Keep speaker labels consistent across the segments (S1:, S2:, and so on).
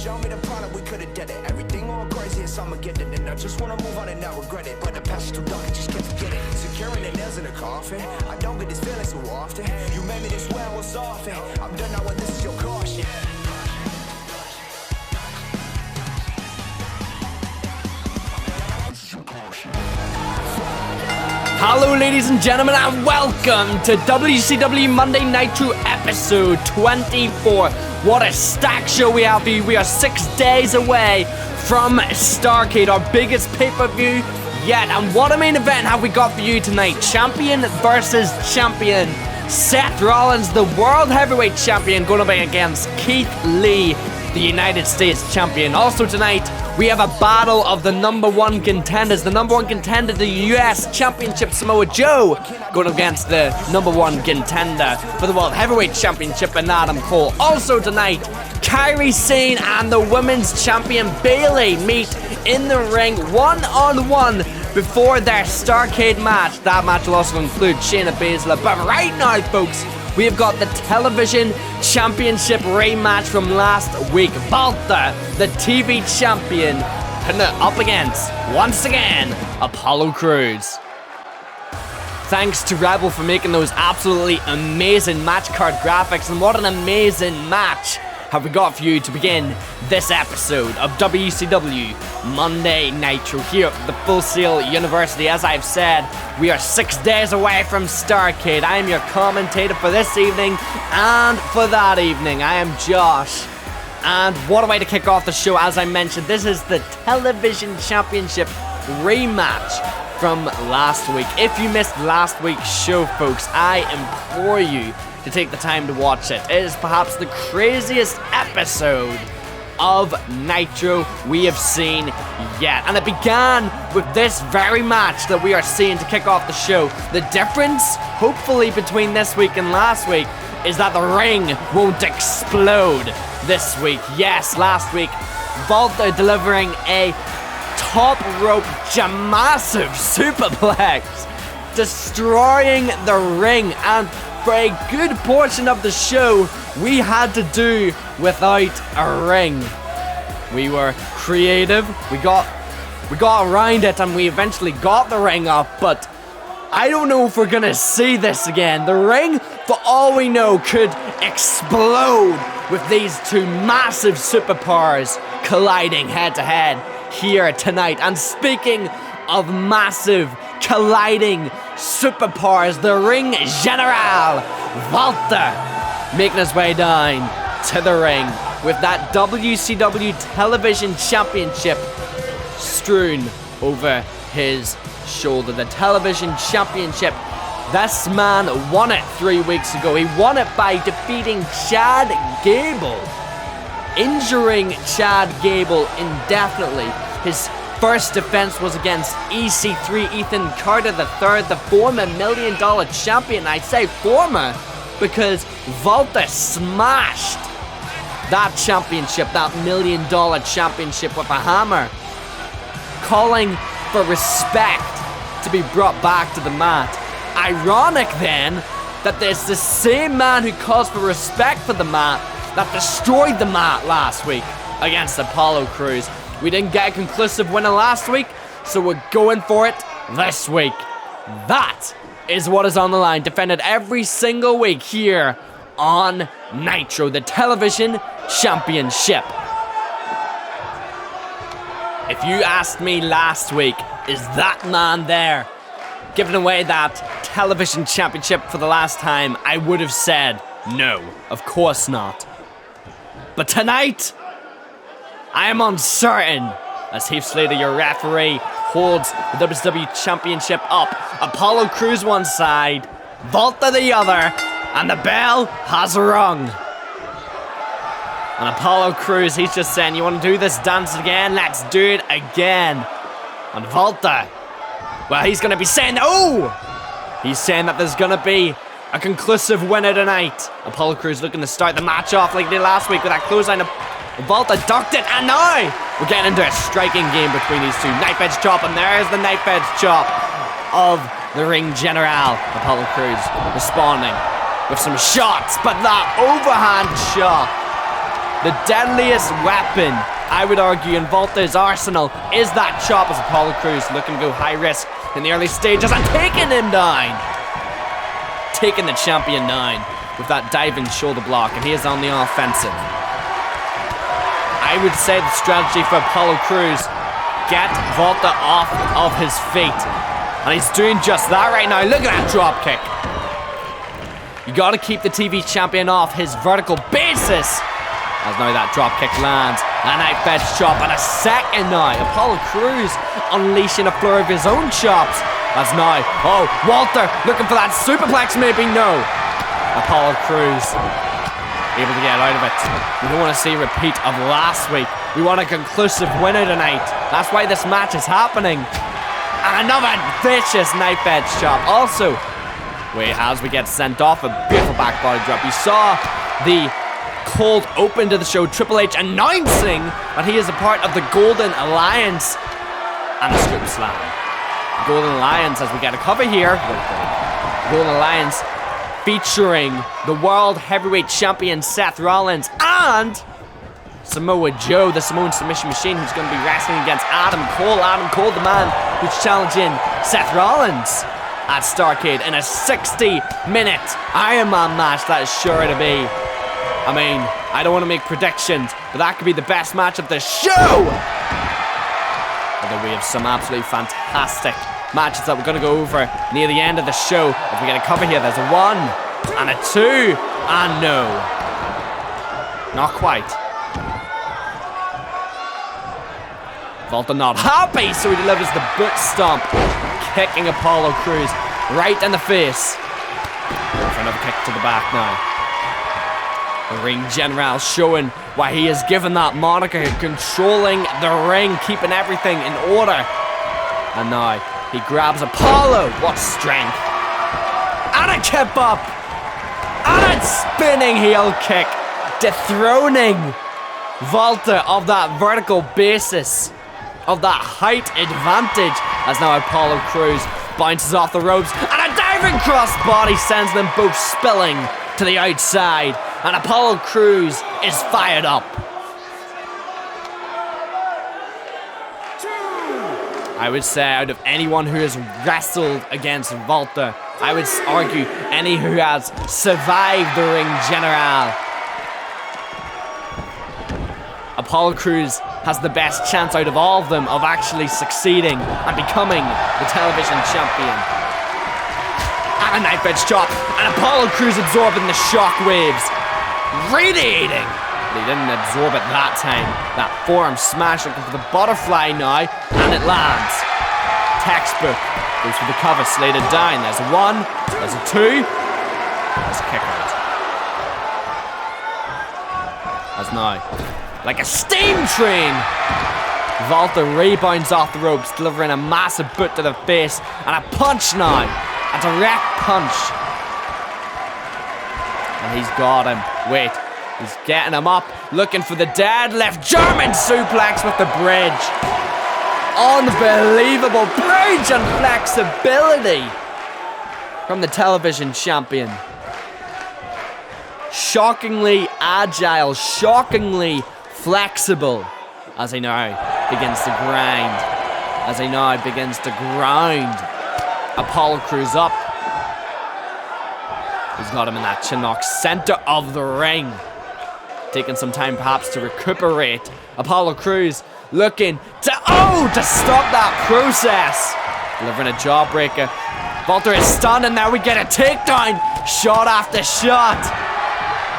S1: show me the product, we could've did it. Everything all crazy, it's Armageddon, and I just wanna move on and not regret it. But the past is too dark, I just can't forget it. Securing the nails in the coffin, I don't get this feeling so often. You made me this way, I was off it. I'm done now, and this is your caution.
S2: Hello ladies and gentlemen, and welcome to WCW Monday Nitro episode 24. What a stacked show we have for you. We are 6 days away from Starrcade, our biggest pay-per-view yet. And what a main event have we got for you tonight. Champion versus champion. Seth Rollins, the World Heavyweight Champion, going to be against Keith Lee, the United States Champion. Also tonight, we have a battle of the number one contenders. The number one contender, the US Championship, Samoa Joe, going against the number one contender for the World Heavyweight Championship, and Adam Cole. Also tonight, Kairi Sane and the Women's Champion Bayley meet in the ring one-on-one before their Starrcade match. That match will also include Shayna Baszler. But right now, folks, we have got the Television Championship rematch from last week. Walter, the TV champion, up against, once again, Apollo Crews. Thanks to Rebel for making those absolutely amazing match card graphics, and what an amazing match have we got for you to begin this episode of WCW Monday Nitro here at the Full Sail University. As I've said, we are 6 days away from Starrcade. I am your commentator for this evening and for that evening. I am Josh. And what a way to kick off the show. As I mentioned, this is the Television Championship rematch from last week. If you missed last week's show, folks, I implore you to take the time to watch it. It is perhaps the craziest episode of Nitro we have seen yet. And it began with this very match that we are seeing to kick off the show. The difference, hopefully, between this week and last week is that the ring won't explode this week. Yes, last week, Walter delivering a top rope massive superplex, destroying the ring, and for a good portion of the show, we had to do without a ring. We were creative, we got around it, and we eventually got the ring up, but I don't know if we're gonna see this again. The ring, for all we know, could explode with these two massive superpowers colliding head to head here tonight. And speaking of massive colliding superpowers, the ring general, Walter, making his way down to the ring with that WCW Television Championship strewn over his shoulder. The Television Championship, this man won it 3 weeks ago. He won it by defeating Chad Gable, injuring Chad Gable indefinitely. His first defense was against EC3 Ethan Carter III, the former $1 million champion. I say former because Walter smashed that championship, that $1 million championship, with a hammer, calling for respect to be brought back to the mat. Ironic then that there's the same man who calls for respect for the mat that destroyed the mat last week against Apollo Crews. We didn't get a conclusive winner last week, so we're going for it this week. That is what is on the line, defended every single week here on Nitro, the Television Championship. If you asked me last week, is that man there giving away that Television Championship for the last time, I would have said no, of course not. But tonight, I am uncertain, as Heath Slater, your referee, holds the WCW Championship up. Apollo Crews one side, Walter the other, and the bell has rung. And Apollo Crews, he's just saying, you want to do this dance again? Let's do it again. And Walter, well, he's going to be saying, oh! He's saying that there's going to be a conclusive winner tonight. Apollo Crews looking to start the match off like he did last week with that clothesline. Walter ducked it, and now we're getting into a striking game between these two. Knife edge chop, and there's the knife edge chop of the ring general. Apollo Crews responding with some shots, but that overhand shot The deadliest weapon, I would argue, in Walter's arsenal is that chop, as Apollo Crews looking to go high risk in the early stages and taking him down. Taking the champion down with that diving shoulder block, and he is on the offensive. I would say the strategy for Apollo Crews, get Walter off of his feet. And he's doing just that right now. Look at that drop kick. You gotta keep the TV champion off his vertical basis. As now that drop kick lands. A knife edge chop and a second now. Apollo Crews unleashing a flurry of his own chops. As now, oh, Walter looking for that superplex, maybe, no. Apollo Crews able to get out of it. We don't want to see a repeat of last week. We want a conclusive winner tonight. That's why this match is happening. And another vicious knife edge chop. Also, as we get sent off, a beautiful back body drop. You saw the cold open to the show, Triple H announcing that he is a part of the Golden Alliance. And a scoop slam. Golden Alliance, as we get a cover here. Golden Alliance featuring the World Heavyweight Champion Seth Rollins and Samoa Joe, the Samoan submission machine, who's going to be wrestling against Adam Cole. Adam Cole, the man who's challenging Seth Rollins at Starrcade in a 60-minute Iron Man match that is sure to be. I mean, I don't want to make predictions, but that could be the best match of the show. Although we have some absolutely fantastic matches that we're going to go over near the end of the show. If we get a cover here, there's a 1 and a 2, and no. Not quite. Walter not happy, so he delivers the boot stomp, kicking Apollo Crews right in the face. For another kick to the back now. The ring general showing why he is given that moniker, controlling the ring, keeping everything in order. And now he grabs Apollo. What strength. And a kip up. And a spinning heel kick, dethroning Walter of that vertical basis, of that height advantage, as now Apollo Crews bounces off the ropes, and a diving crossbody sends them both spilling to the outside, and Apollo Crews is fired up. I would say out of anyone who has wrestled against Walter, I would argue any who has survived the ring general, Apollo Crews has the best chance out of all of them of actually succeeding and becoming the television champion. And a knife edge chop, and Apollo Crews absorbing the shockwaves, radiating. But he didn't absorb it that time. That forearm smash, looking for the butterfly now, and it lands. Textbook. Goes for the cover, slated down. There's a 1, there's a 2, there's a kick out. As now, like a steam train, Walter rebounds off the ropes, delivering a massive boot to the face, and a punch now, a direct punch. And he's got him. Wait, he's getting him up, looking for the deadlift, German suplex with the bridge. Unbelievable bridge and flexibility from the television champion. Shockingly agile, shockingly flexible as he now begins to grind. As he now begins to grind Apollo Crews up. He's got him in that chin lock, center of the ring. Taking some time perhaps to recuperate. Apollo Crews looking to stop that process. Delivering a jawbreaker. Walter is stunned, and now we get a takedown. Shot after shot.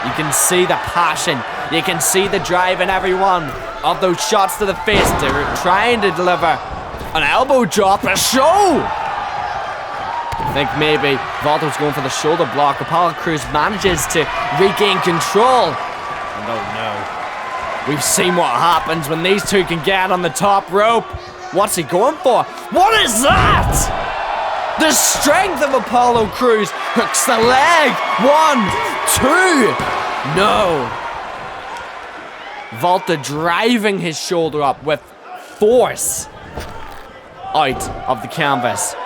S2: You can see the passion. You can see the drive in every one of those shots to the face. They're trying to deliver an elbow drop, a show. I think maybe Walter was going for the shoulder block. Apollo Crews manages to regain control. And oh no. We've seen what happens when these two can get on the top rope. What's he going for? What is that? The strength of Apollo Crews hooks the leg. 1, 2. No. Walter driving his shoulder up with force out of the canvas,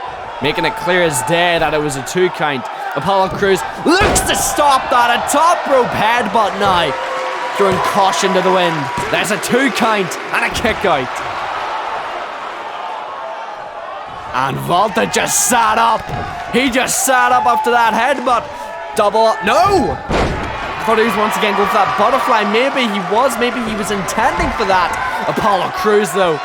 S2: making it clear as day that it was a 2 count. Apollo Crews looks to stop that. A top rope headbutt now. throwing caution to the wind. There's a 2 count and a kick out. And Walter just sat up. He just sat up after that headbutt. Double up. No! Thought he was once again going for that butterfly. Maybe he was intending for that. Apollo Crews though.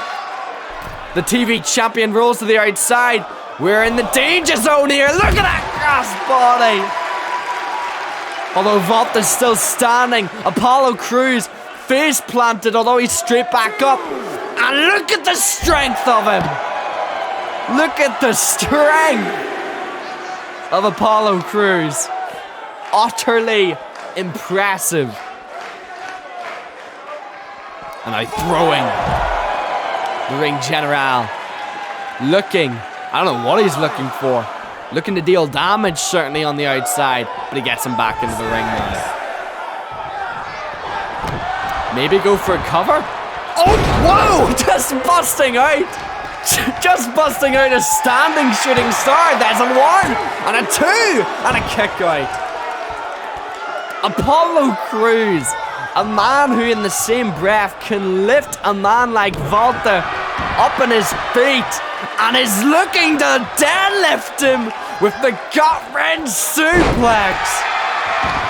S2: The TV champion rolls to the outside. We're in the danger zone here. Look at that crossbody. Although Walter's still standing, Apollo Crews face planted, although he's straight back up. And look at the strength of him. Look at the strength of Apollo Crews. Utterly impressive. And now throwing the ring general. Looking, I don't know what he's looking for. Looking to deal damage certainly on the outside, but he gets him back into the ring now. Maybe go for a cover? Oh, whoa! Just busting out! Just busting out a standing shooting star. There's a 1 and a 2 and a kick out. Apollo Crews, a man who in the same breath can lift a man like Walter up on his feet and is looking to deadlift him with the gut-wrench suplex.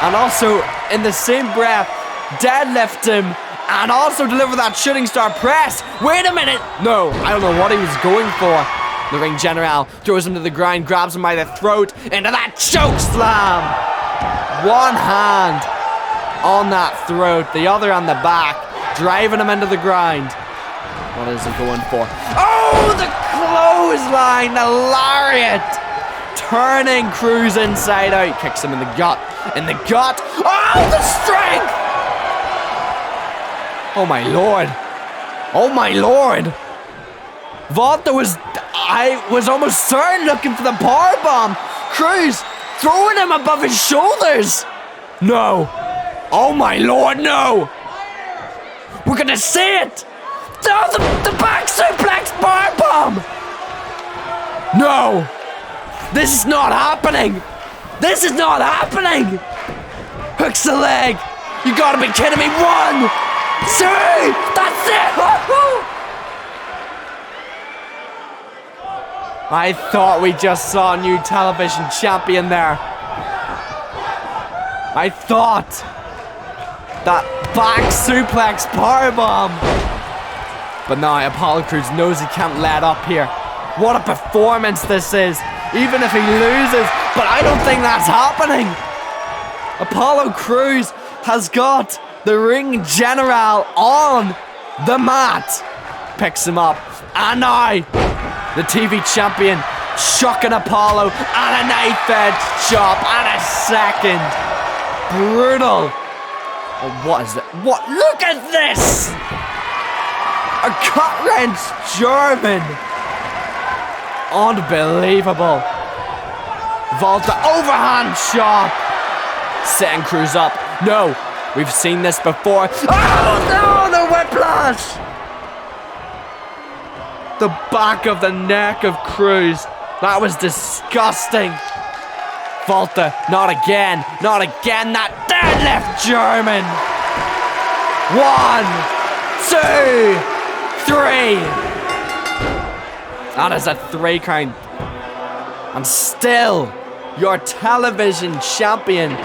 S2: And also in the same breath deadlift him and also deliver that shooting star press. Wait a minute. No, I don't know what he was going for. The ring general throws him to the ground, grabs him by the throat into that choke slam. One hand on that throat, the other on the back, driving him into the ground. What is he going for? Oh, the clothesline, the lariat. Turning Crews inside out, kicks him in the gut. Oh, the strength. Oh my lord. Oh my lord. Walter I was almost certain looking for the powerbomb. Crews throwing him above his shoulders. No. Oh my lord, no. We're gonna see it. Oh, the back suplex powerbomb. No. This is not happening. This is not happening. Hooks the leg. You gotta be kidding me. 1, 2, that's it! I thought we just saw a new television champion there. I thought that back suplex powerbomb. But now Apollo Crews knows he can't let up here. What a performance this is, even if he loses. But I don't think that's happening. Apollo Crews has got the ring general on the mat. Picks him up. And now, the TV champion chucking Apollo and a knife edge chop and a second. Brutal. Oh, what is it? What? Look at this! A gut-wrench German. Unbelievable. Walter overhand chop. Setting Crews up. No. We've seen this before. Oh no, the whiplash! The back of the neck of Crews. That was disgusting. Walter, not again. Not again. That deadlift German. 1, 2, 3. That is a 3 count. And still, your television champion.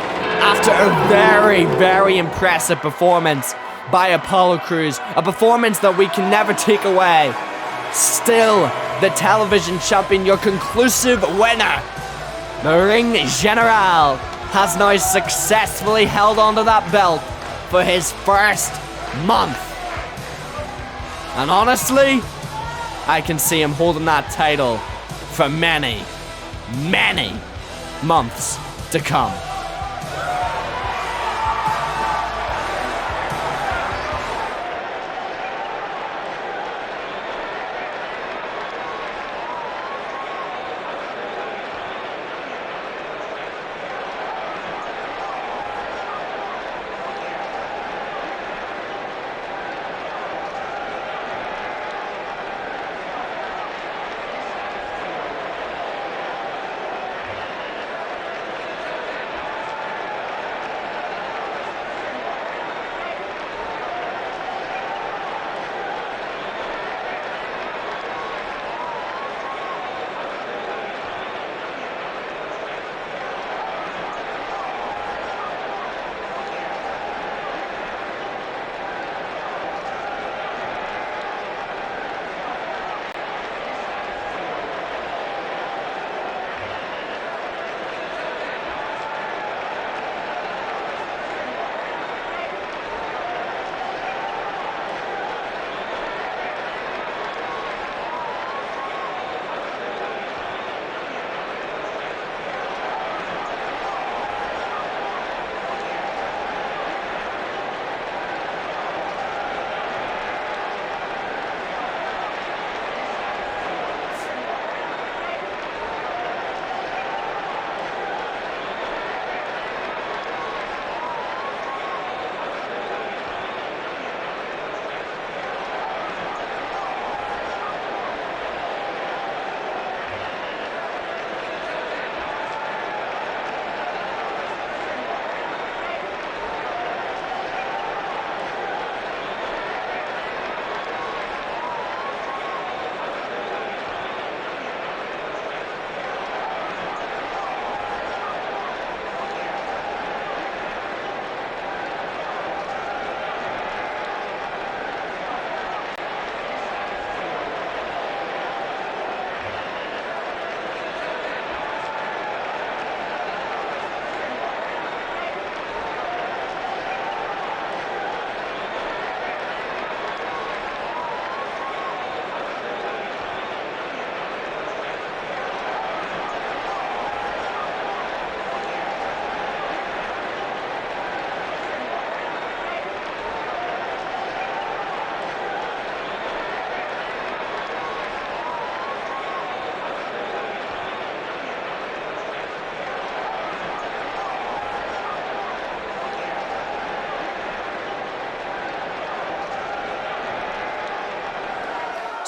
S2: After a very, very impressive performance by Apollo Crews, a performance that we can never take away. Still, the television champion, your conclusive winner. The ring general has now successfully held onto that belt for his first month. And honestly, I can see him holding that title for many, many months to come.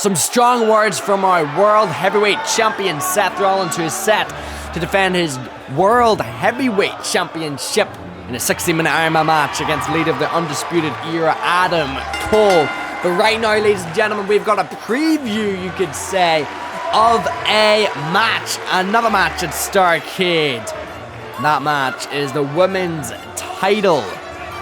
S2: Some strong words from our World Heavyweight Champion Seth Rollins, who is set to defend his World Heavyweight Championship in a 60-minute Iron Man match against the leader of the Undisputed Era, Adam Cole. But right now, ladies and gentlemen, we've got a preview, you could say, of a match. Another match at Starrcade. That match is the women's title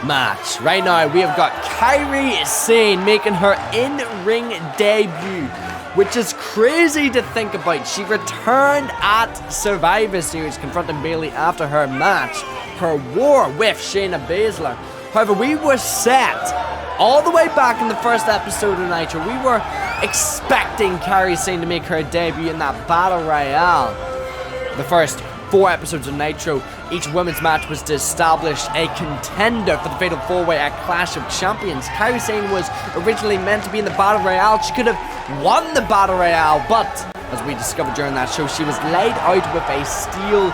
S2: match. Right now, we have got Kairi Sane making her in-ring debut, which is crazy to think about. She returned at Survivor Series, confronting Bayley after her match, her war with Shayna Baszler. However, we were set all the way back in the first episode of Nitro. We were expecting Kairi Sane to make her debut in that Battle Royale. The first 4 episodes of Nitro, each women's match was to establish a contender for the Fatal 4-Way at Clash of Champions. Kairi Sane was originally meant to be in the Battle Royale. She could have won the Battle Royale, but as we discovered during that show, she was laid out with a steel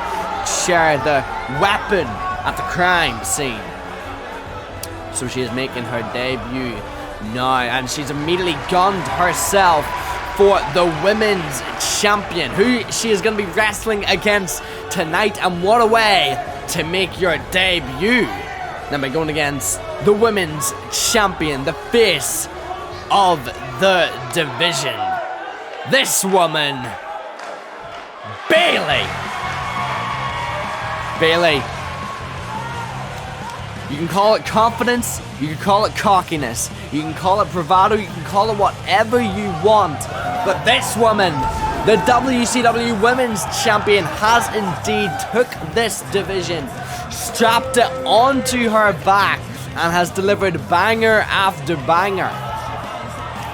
S2: chair, the weapon at the crime scene. So she is making her debut now, and she's immediately gunned herself for the women's champion, who she is going to be wrestling against tonight. And what a way to make your debut. Now by going against the women's champion, the face of the division, this woman, Bayley. Bayley, you can call it confidence, you can call it cockiness, you can call it bravado, you can call it whatever you want. But this woman, the WCW Women's Champion, has indeed took this division, strapped it onto her back, and has delivered banger after banger.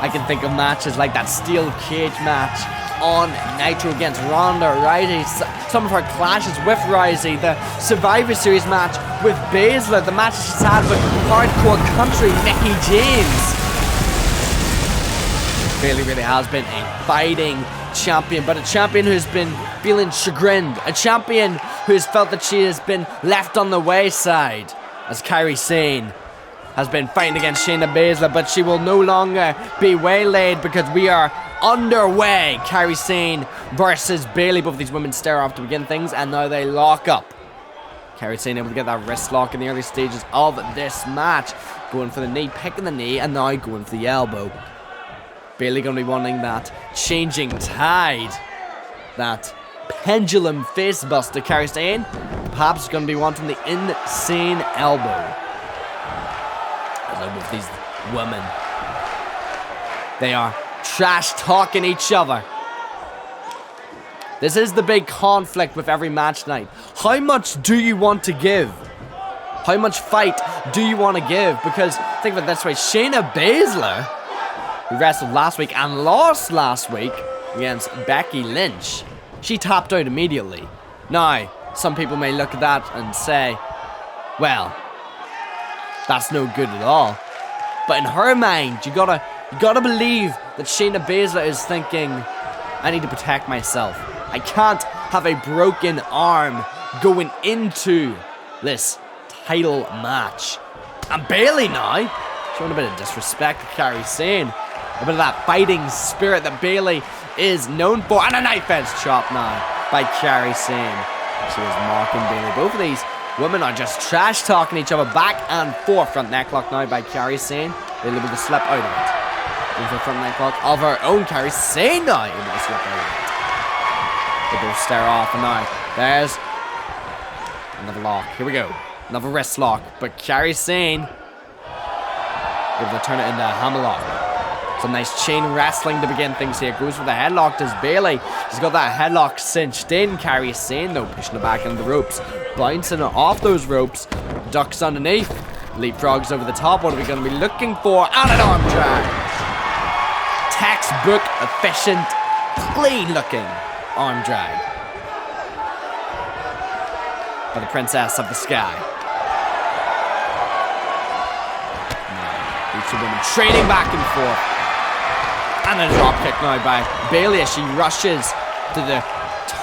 S2: I can think of matches like that steel cage match on Nitro against Ronda Rousey, some of her clashes with Rousey, the Survivor Series match with Baszler, the matches she's had with Hardcore Country Mickie James. Bayley really has been a fighting champion, but a champion who's been feeling chagrined, a champion who's felt that she has been left on the wayside, as Kairi Sane has been fighting against Shayna Baszler, but she will no longer be waylaid because we are underway. Kairi Sane versus Bayley. Both of these women stare off to begin things, and now they lock up. Kairi Sane able to get that wrist lock in the early stages of this match, going for the knee, picking the knee, and now going for the elbow. Bayley going to be wanting that changing tide, that pendulum face buster. Kairi Sane perhaps going to be wanting the insane elbow. I love both these women. They are trash talking each other. This is the big conflict with every match night. How much do you want to give? How much fight do you want to give? Because think of it this way, Shayna Baszler, who wrestled last week and lost last week against Becky Lynch, she tapped out immediately. Now, some people may look at that and say, well, that's no good at all. But in her mind, you gotta believe that Shayna Baszler is thinking, I need to protect myself. I can't have a broken arm going into this title match. And Bayley now, showing a bit of disrespect to Kairi Sane. A bit of that fighting spirit that Bayley is known for. And a knife edge chop now by Kairi Sane. She is mocking Bayley. Both of these women are just trash talking each other back and forth. Front necklock now by Kairi Sane. Bayley able to slip out of it. Into the front necklock of her own. Kairi Sane now able to slip out of it. They both stare off, and now there's another lock. Here we go. Another wrist lock. But Kairi Sane able to turn it into a hammerlock. Some nice chain wrestling to begin things here. Goes for the headlock. Does Bayley? She's got that headlock cinched in. Kairi Sane though pushing it back into the ropes. Bouncing off those ropes. Ducks underneath. Leapfrogs over the top. What are we going to be looking for? And an arm drag. Textbook efficient, clean looking arm drag by the Princess of the Sky. Now, these two women trading back and forth. And a drop kick now by Bayley as she rushes to the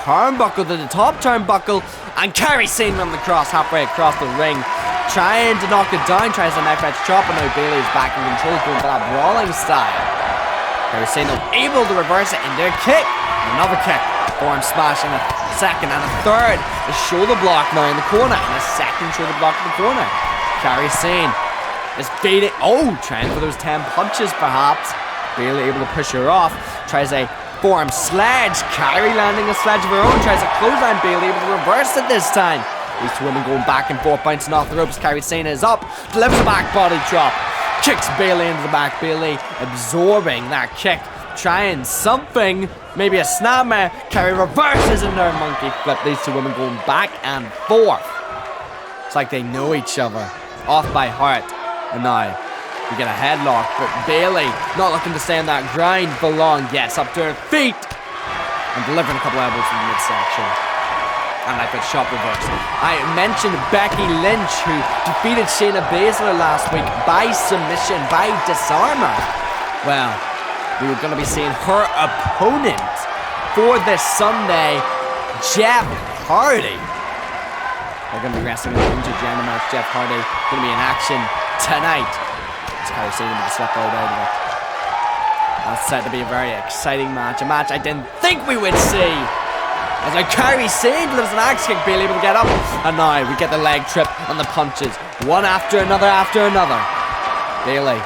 S2: turnbuckle, to the top turnbuckle. And Kairi Sane on the cross, halfway across the ring. Trying to knock it down, tries a knife edge chop, and now Bayley is back in control, going for that brawling style. Kairi Sane able to reverse it into a kick. Another kick. Forearm smash in a second and a third. A shoulder block now in the corner and a second shoulder block in the corner. Kairi Sane is beating. Oh, trying for those 10 punches perhaps. Bayley able to push her off. Tries a forearm sledge. Kairi landing a sledge of her own. Tries a clothesline. Bayley able to reverse it this time. These two women going back and forth, bouncing off the ropes. Kairi Sane is up. Delivers a back body drop. Kicks Bayley into the back. Bayley absorbing that kick. Trying something. Maybe a snapmare. Kairi reverses into her monkey flip. These two women going back and forth. It's like they know each other. Off by heart. And now we get a headlock. But Bayley not looking to stay on that grind for long. Yes, up to her feet. And delivering a couple elbows from the midsection. And I got shot reversed. I mentioned Becky Lynch, who defeated Shayna Baszler last week by submission, by disarmer. Well, we were going to be seeing her opponent for this Sunday, Jeff Hardy. They're going to be wrestling in the intergender match. Jeff Hardy going to be in action tonight. It's Kairi Sane with the slip out of it. That's set to be a very exciting match. A match I didn't think we would see. As Kairi Sane delivers an axe kick, Bayley able to get up. And now we get the leg trip and the punches. One after another after another. Bayley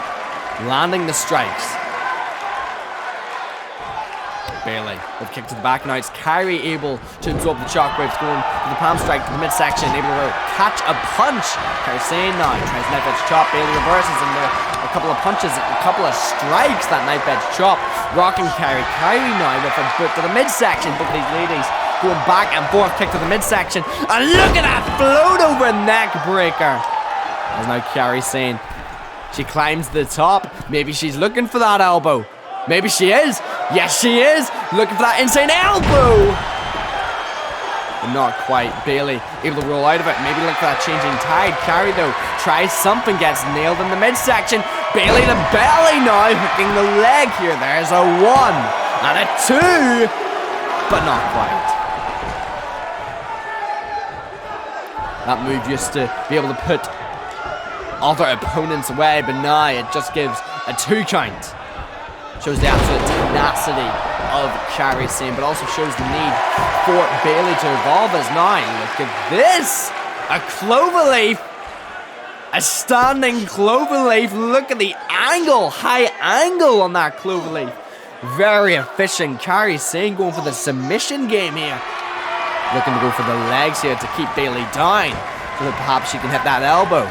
S2: landing the strikes. Bayley with a kick to the back. Now it's Kairi able to absorb the shockwaves, going to the palm strike to the midsection, able to catch a punch. Kairi Sane now tries knife edge chop. Bayley reverses into a couple of punches, a couple of strikes. That knife edge chop rocking Kairi. Kairi now with a boot to the midsection. Both of these ladies going back and forth, kick to the midsection. And look at that float over neck breaker. As now Kairi Sane, she climbs the top. Maybe she's looking for that elbow. Maybe she is. Yes, she is. Looking for that insane elbow. But not quite. Bayley able to roll out of it. Maybe look for that changing tide. Kairi, though, tries something. Gets nailed in the midsection. Bayley to belly now. Hooking the leg here. There's a 1 and a 2. But not quite. That move used to be able to put other opponents away. But now it just gives a 2 count. Shows the absolute tenacity of Kairi Sane, but also shows the need for Bayley to evolve as now. Look at this! A cloverleaf! A standing cloverleaf! Look at the angle! High angle on that cloverleaf! Very efficient. Kairi Sane going for the submission game here. Looking to go for the legs here to keep Bayley down, so that perhaps she can hit that elbow.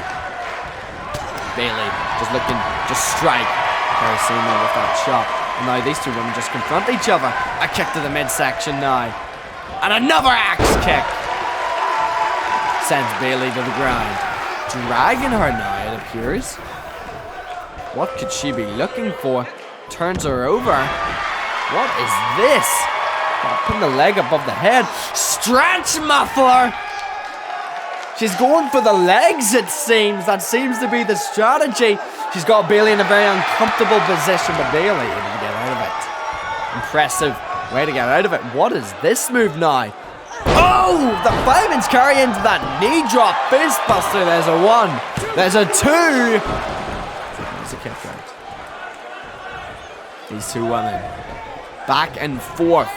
S2: Bayley just looking to strike. Kairi Sane now with that chop. And now these two women just confront each other. A kick to the midsection now. And another axe kick. Sends Bayley to the ground. Dragging her now, it appears. What could she be looking for? Turns her over. What is this? Putting the leg above the head. Stretch muffler! She's going for the legs, it seems. That seems to be the strategy. She's got Bayley in a very uncomfortable position, but Bayley able to get out of it. Impressive way to get out of it. What is this move now? Oh! The 5-inch carry into that knee drop fist buster. There's a 1. There's a 2. There's a kick out. These two women back and forth.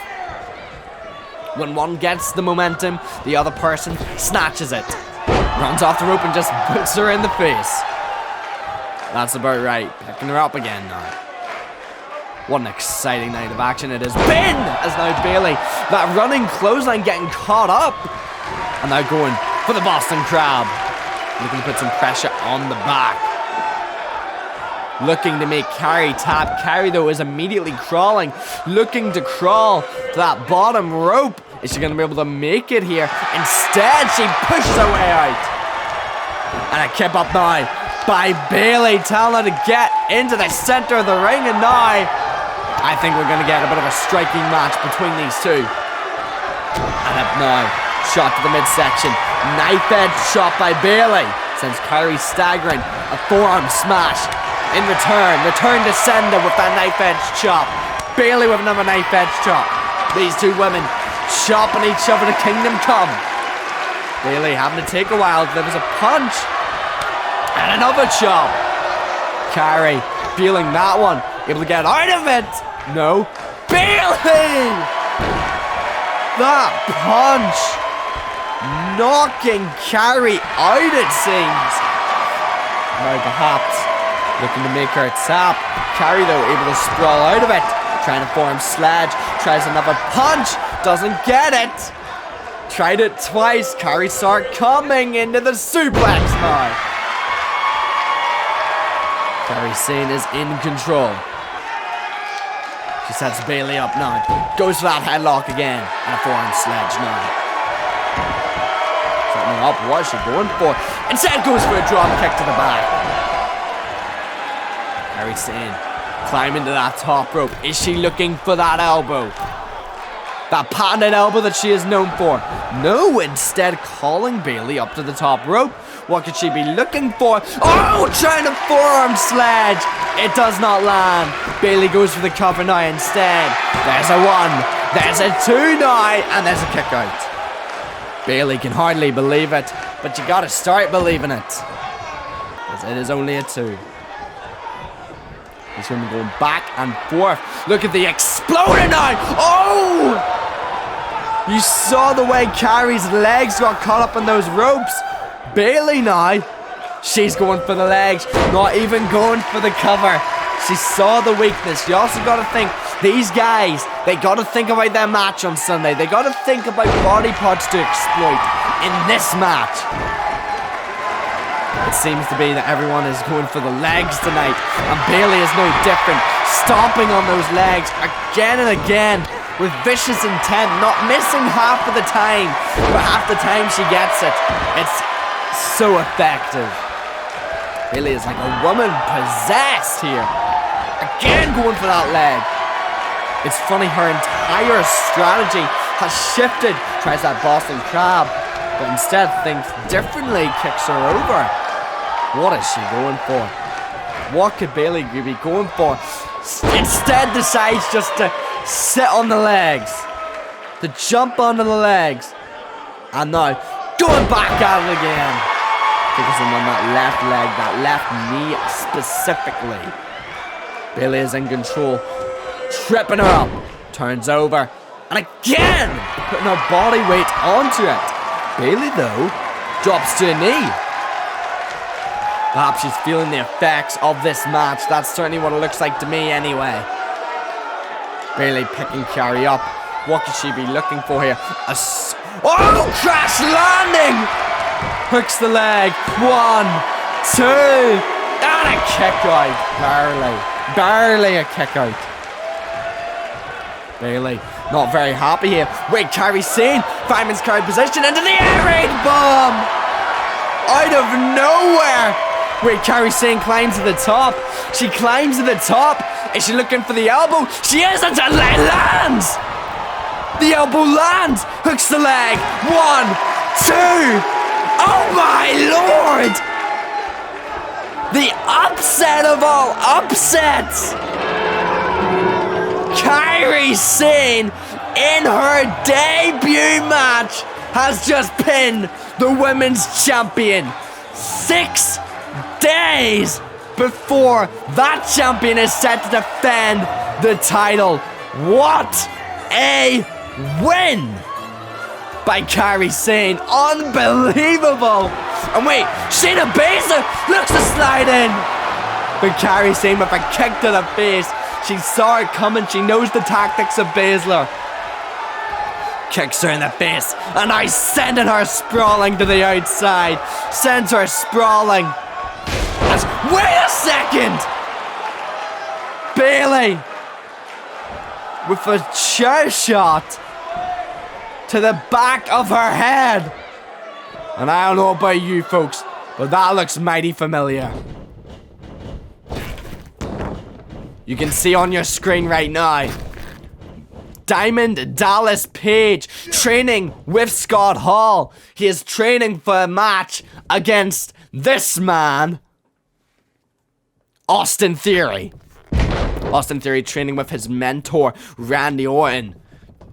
S2: When one gets the momentum, the other person snatches it. Runs off the rope and just puts her in the face. That's about right. Picking her up again now. What an exciting night of action it has been! As now Bayley, that running clothesline getting caught up. And now going for the Boston Crab. Looking to put some pressure on the back. Looking to make Kairi tap. Kairi, though, is immediately crawling. Looking to crawl to that bottom rope. Is she going to be able to make it here? Instead, she pushes her way out. And a kick up now by Bayley, telling her to get into the center of the ring. And now, I think we're going to get a bit of a striking match between these two. And up now, shot to the midsection. Knife edge shot by Bayley. Sends Kairi staggering. A forearm smash. In return to sender with that knife edge chop. Bayley with another knife edge chop. These two women chopping each other to kingdom come. Bayley having to take a while. There was a punch. And another chop. Kairi feeling that one. able to get out of it. No. Bayley! That punch knocking Kairi out, it seems. Now perhaps looking to make her tap. Kairi though able to sprawl out of it. Trying to form sledge. Tries another punch. Doesn't get it. Tried it twice. Kairi saw it coming into the suplex now. Kairi Sane is in control. She sets Bayley up now. Goes for that headlock again. And a forearm sledge now. Setting her up. What is she going for? Instead goes for a drop kick to the back. Kairi Sane climbing to that top rope. Is she looking for that elbow? That patented elbow that she is known for. No, instead calling Bayley up to the top rope. What could she be looking for? Oh, trying to forearm sledge. It does not land. Bayley goes for the cover now instead. There's a 1. There's a 2 now. And there's a kick out. Bayley can hardly believe it. But you gotta start believing it. Because it is only a 2. He's going to go back and forth. Look at the exploder now. Oh! You saw the way Kairi's legs got caught up in those ropes. Bayley now. She's going for the legs. Not even going for the cover. She saw the weakness. You also got to think, these guys, they got to think about their match on Sunday. They got to think about body parts to exploit in this match. It seems to be that everyone is going for the legs tonight, and Bayley is no different, stomping on those legs again and again with vicious intent, not missing half of the time, but half the time she gets it. It's so effective. Bayley is like a woman possessed here. Again going for that leg. It's funny, her entire strategy has shifted. Tries that Boston Crab, but instead thinks differently, kicks her over. What is she going for? What could Bayley be going for? Instead decides just to sit on the legs. To jump onto the legs. And now going back at it again. Focusing on that left leg, that left knee specifically. Bayley is in control. Tripping her up. Turns over. And again putting her body weight onto it. Bayley though drops to a knee. Perhaps she's feeling the effects of this match. That's certainly what it looks like to me anyway. Bayley picking Kairi up. What could she be looking for here? Oh, crash landing! Hooks the leg. 1, 2, and a kick out. Barely a kick out. Bayley not very happy here. Wait, Kairi Sane. Fireman's carry position into the air raid bomb! Out of nowhere! Wait, Kairi Sane climbs to the top. She climbs to the top. Is she looking for the elbow? She isn't, and it lands! The elbow lands! Hooks the leg. 1, 2. Oh my lord! The upset of all upsets! Kairi Sane, in her debut match, has just pinned the women's champion. 6 days before that champion is set to defend the title. What a win by Kairi Sane. Unbelievable. And wait, Shayna Baszler looks to slide in. But Kairi Sane with a kick to the face. She saw it coming. She knows the tactics of Baszler. Kicks her in the face. And now sending her sprawling to the outside. Sends her sprawling. Wait a second! Bayley with a chair shot to the back of her head. And I don't know about you folks, but that looks mighty familiar. You can see on your screen right now, Diamond Dallas Page training with Scott Hall. He is training for a match against this man, Austin Theory. Austin Theory training with his mentor, Randy Orton.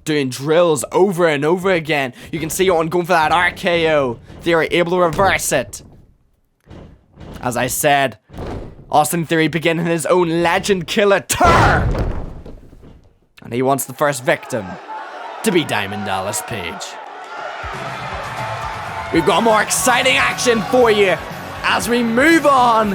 S2: Doing drills over and over again. You can see Orton going for that RKO. Theory able to reverse it. As I said, Austin Theory beginning his own legend killer tour. And he wants the first victim to be Diamond Dallas Page. We've got more exciting action for you as we move on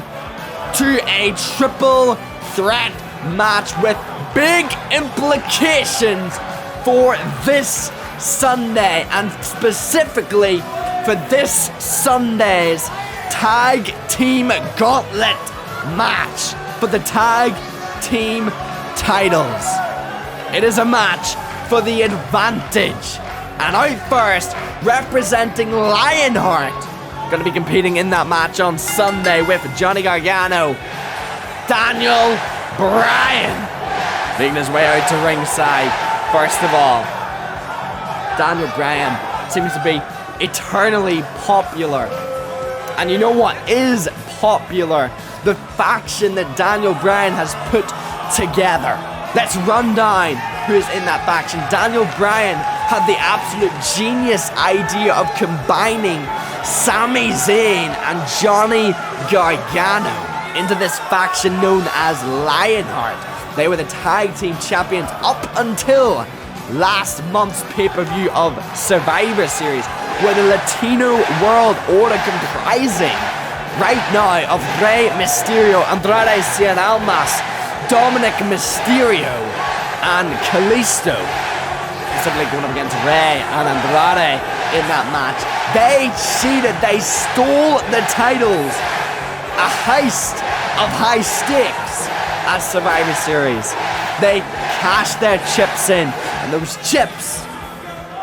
S2: to a triple threat match with big implications for this Sunday, and specifically for this Sunday's Tag Team Gauntlet match for the Tag Team titles. It is a match for the advantage. And out first, representing Lionheart, going to be competing in that match on Sunday with Johnny Gargano, Daniel Bryan, making his way out to ringside. First of all, Daniel Bryan seems to be eternally popular. And you know what is popular? The faction that Daniel Bryan has put together. Let's run down who is in that faction. Daniel Bryan had the absolute genius idea of combining Sami Zayn and Johnny Gargano into this faction known as Lionheart. They were the tag team champions up until last month's pay-per-view of Survivor Series, where the Latino World Order, comprising right now of Rey Mysterio, Andrade Cien Almas, Dominic Mysterio, and Kalisto, specifically going up against Rey and Andrade in that match. They cheated, they stole the titles. A heist of high stakes at Survivor Series. They cashed their chips in, and those chips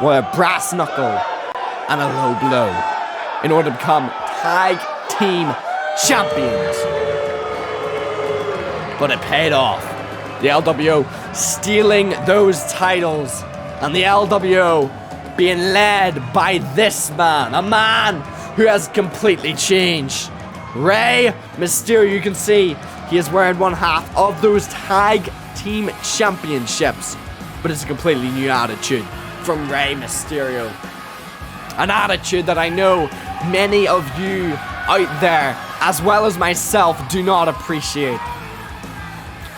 S2: were a brass knuckle and a low blow in order to become tag team champions. But it paid off. The LWO stealing those titles, and the LWO being led by this man, a man who has completely changed. Rey Mysterio, you can see he is wearing one half of those tag team championships, but it's a completely new attitude from Rey Mysterio. An attitude that I know many of you out there, as well as myself, do not appreciate.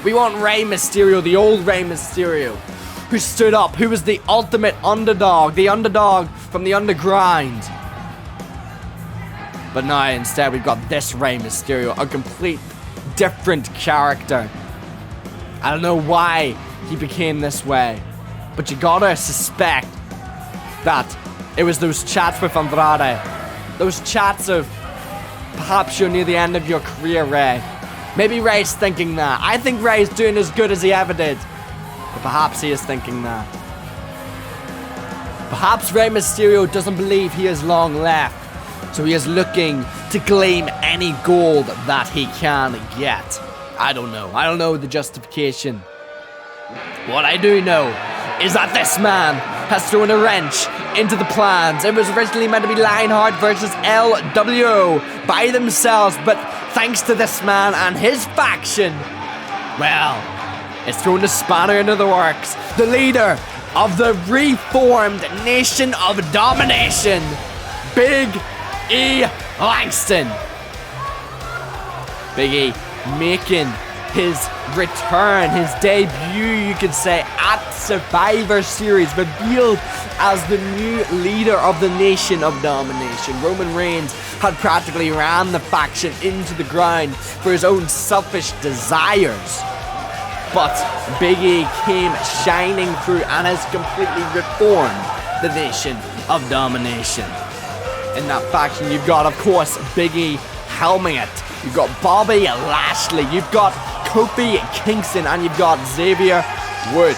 S2: We want Rey Mysterio, the old Rey Mysterio, who stood up, who was the ultimate underdog, the underdog from the underground. But now instead we've got this Rey Mysterio, a complete different character. I don't know why he became this way, but you gotta suspect that it was those chats with Andrade, those chats of perhaps you're near the end of your career, Rey. Maybe Rey's thinking that. I think Rey's doing as good as he ever did, but perhaps he is thinking that. Perhaps Rey Mysterio doesn't believe he has long left, so he is looking to glean any gold that he can get. I don't know the justification. What I do know is that this man has thrown a wrench into the plans. It was originally meant to be Lionheart versus LWO by themselves, but thanks to this man and his faction, well, it's thrown a spanner into the works. The leader of the reformed Nation of Domination, Big E Langston. Big E making his return, his debut, you could say, at Survivor Series, revealed as the new leader of the Nation of Domination. Roman Reigns had practically ran the faction into the ground for his own selfish desires. But Big E came shining through and has completely reformed the Nation of Domination. In that faction, you've got, of course, Big E helming it. You've got Bobby Lashley, you've got Kofi Kingston, and you've got Xavier Woods.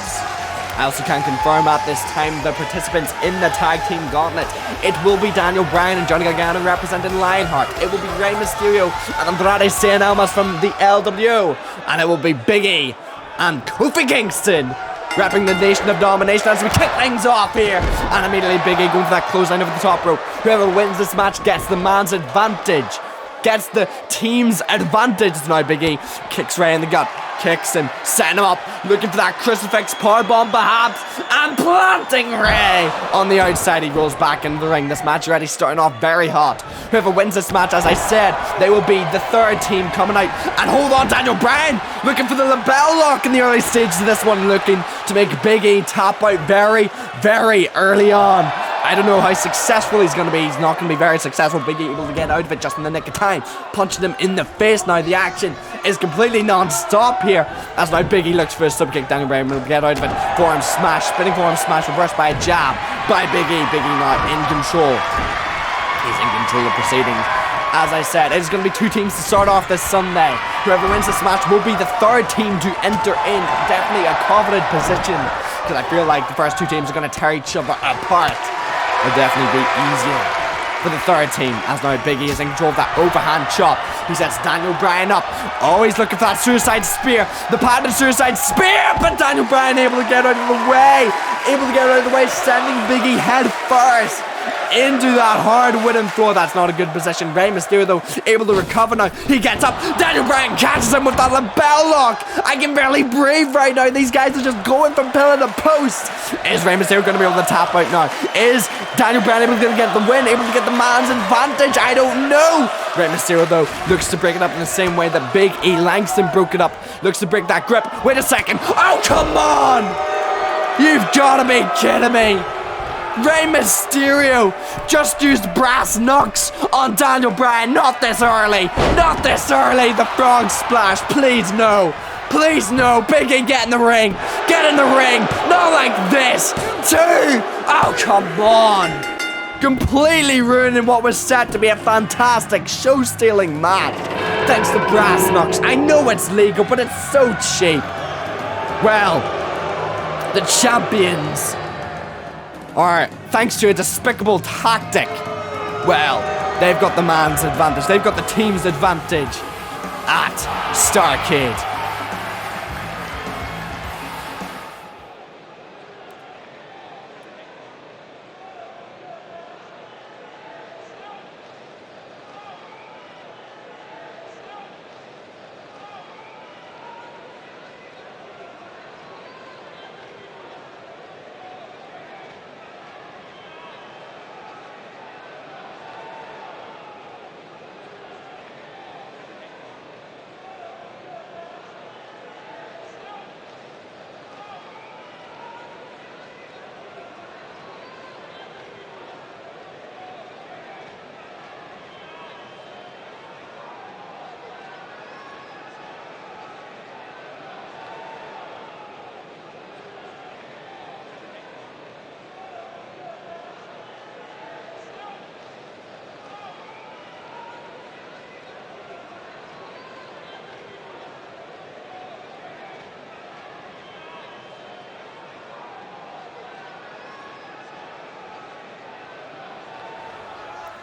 S2: I also can confirm at this time the participants in the Tag Team Gauntlet. It will be Daniel Bryan and Johnny Gargano representing Lionheart. It will be Rey Mysterio and Andrade Cien Almas from the LWO. And it will be Big E and Kofi Kingston repping the Nation of Domination as we kick things off here. And immediately Big E going for that clothesline over the top rope. Whoever wins this match gets the man's advantage gets the team's advantage. Now Big E kicks Ray in the gut, kicks him, setting him up, looking for that crucifix powerbomb perhaps, and planting Ray on the outside. He rolls back into the ring. This match already starting off very hot. Whoever wins this match, as I said, they will be the third team coming out. And hold on, Daniel Bryan looking for the label lock in the early stages of this one, looking to make Big E tap out very, very early on. I don't know how successful he's going to be. He's not going to be very successful. Big E able to get out of it just in the nick of time, punching him in the face. Now the action is completely non-stop here, as now Big E looks for a sub kick. Daniel Bryan will get out of it. Forearm smash, spinning forearm smash, reversed by a jab by Big E. Big E now in control. He's in control of proceedings. As I said, it is going to be two teams to start off this Sunday. Whoever wins this match will be the third team to enter in. Definitely a coveted position, because I feel like the first two teams are going to tear each other apart. It'll definitely be easier for the third team, as now Big E is in control of that overhand chop. He sets Daniel Bryan up, always looking for that suicide spear, the patented suicide spear, but Daniel Bryan able to get out of the way, sending Big E head first into that hard wooden floor. That's not a good position. Rey Mysterio though able to recover now. He gets up, Daniel Bryan catches him with that lapel lock. I can barely breathe right now. These guys are just going from pillar to post. Is Rey Mysterio going to be able to tap out now? Is Daniel Bryan able to get the win, able to get the man's advantage? I don't know. Rey Mysterio though looks to break it up in the same way that Big E Langston broke it up. Looks to break that grip. Wait a second. Oh, come on. You've got to be kidding me. Rey Mysterio just used brass knucks on Daniel Bryan. Not this early. Not this early. The frog splash. Please no. Please no. Big E, get in the ring. Get in the ring. Not like this. 2. Oh, come on. Completely ruining what was set to be a fantastic show-stealing match. Thanks to brass knucks. I know it's legal, but it's so cheap. Well, the champions are, thanks to a despicable tactic, well, they've got the man's advantage. They've got the team's advantage at Starrcade.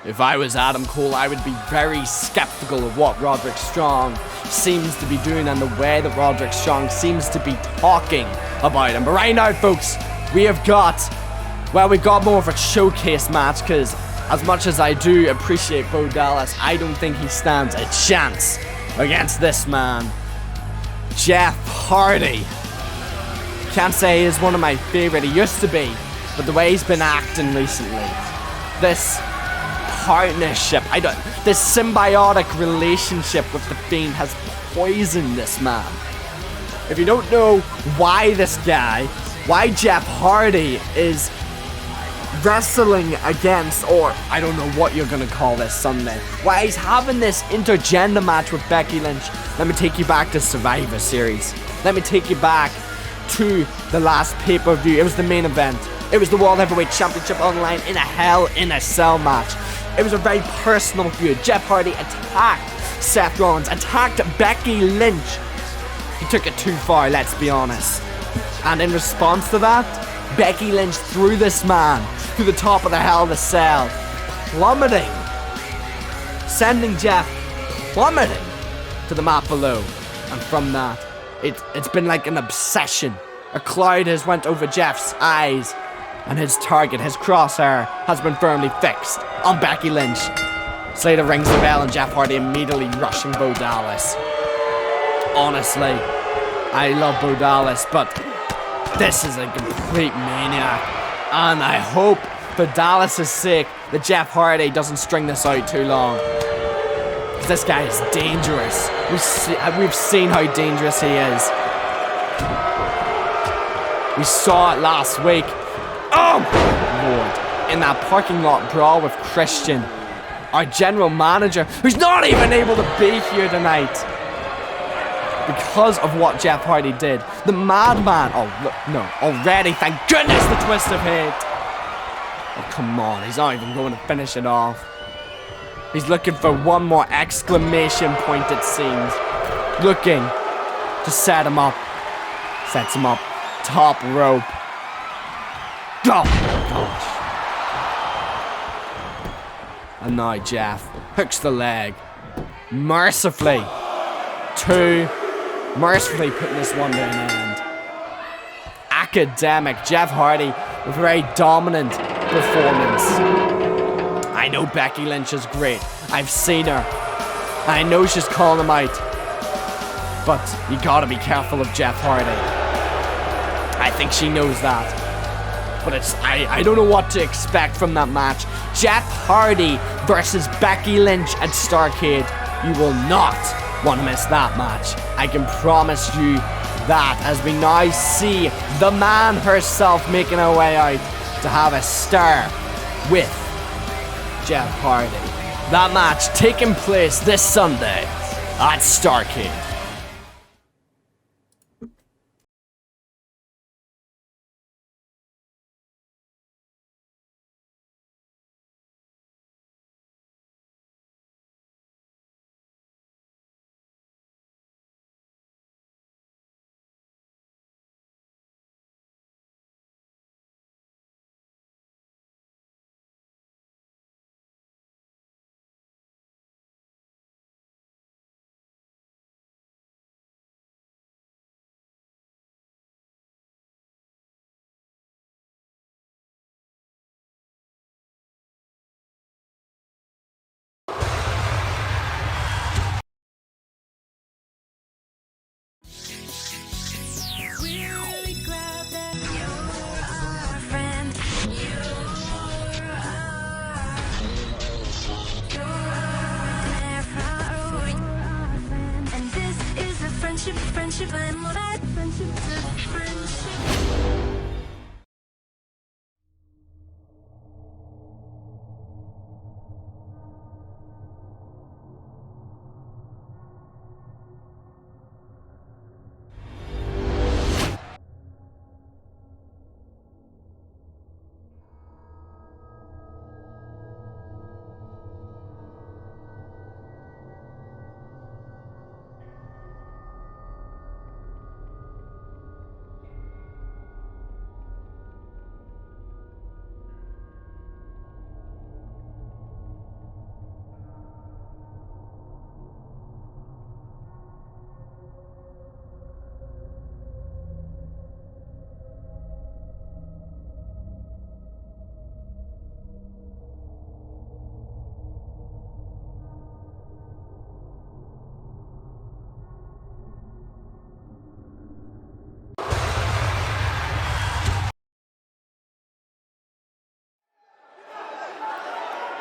S2: If I was Adam Cole, I would be very skeptical of what Roderick Strong seems to be doing and the way that Roderick Strong seems to be talking about him. But right now, folks, we've got more of a showcase match, because as much as I do appreciate Bo Dallas, I don't think he stands a chance against this man, Jeff Hardy. Can't say he's one of my favorite. He used to be, but the way he's been acting recently, this partnership, this symbiotic relationship with the Fiend has poisoned this man. If you don't know why Jeff Hardy is wrestling against, or I don't know what you're gonna call this Sunday, why he's having this intergender match with Becky Lynch, let me take you back to Survivor Series. Let me take you back to the last pay-per-view. It was the main event. It was the World Heavyweight Championship on the line in a Hell in a Cell match. It was a very personal feud. Jeff Hardy attacked Seth Rollins, attacked Becky Lynch. He took it too far, let's be honest. And in response to that, Becky Lynch threw this man to the top of the Hell in a Cell, plummeting, sending Jeff plummeting to the mat below. And from that, it's been like an obsession. A cloud has went over Jeff's eyes, and his target, his crosshair, has been firmly fixed on Becky Lynch. Slater rings the bell and Jeff Hardy immediately rushing Bo Dallas. Honestly, I love Bo Dallas, but this is a complete maniac. And I hope, for Dallas' sake, that Jeff Hardy doesn't string this out too long. Because this guy is dangerous. We've seen how dangerous he is. We saw it last week. Oh, Lord. In that parking lot brawl with Christian. Our general manager, who's not even able to be here tonight because of what Jeff Hardy did. The madman. Oh, look, no. Already, thank goodness, the twist of hate. Oh, come on. He's not even going to finish it off. He's looking for one more exclamation point, it seems. Looking to set him up. Sets him up. Top rope. Oh, my gosh. And now Jeff hooks the leg. Mercifully putting this one to an end. Academic Jeff Hardy with a very dominant performance. I know Becky Lynch is great. I've seen her. I know she's calling him out. But you gotta be careful of Jeff Hardy. I think she knows that. But I don't know what to expect from that match. Jeff Hardy versus Becky Lynch at Starrcade. You will not want to miss that match. I can promise you that, as we now see the man herself making her way out to have a star with Jeff Hardy. That match taking place this Sunday at Starrcade.
S1: Friendship, I'm what I friendship.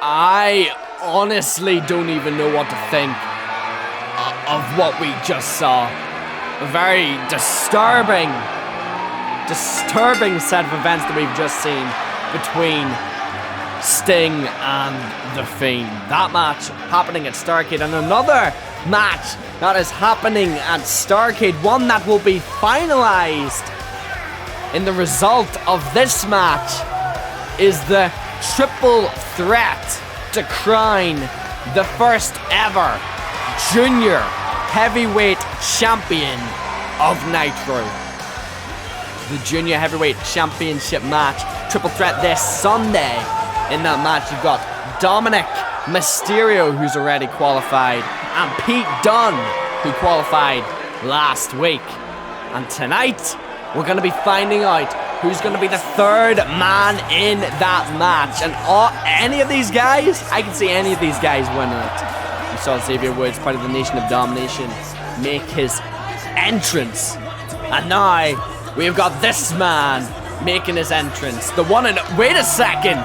S2: I honestly don't even know what to think of what we just saw. A very disturbing set of events that we've just seen between Sting and The Fiend. That match happening at Starrcade, and another match that is happening at Starrcade, one that will be finalized in the result of this match, is the triple threat to crown the first ever junior heavyweight champion of Nitro. The junior heavyweight championship match, triple threat this Sunday. In that match you've got Dominic Mysterio, who's already qualified, and Pete Dunne, who qualified last week. And tonight we're going to be finding out who's going to be the third man in that match. And any of these guys, I can see any of these guys winning it. We saw Xavier Woods, part of the Nation of Domination, make his entrance. And now we've got this man making his entrance. The one and... Wait a second!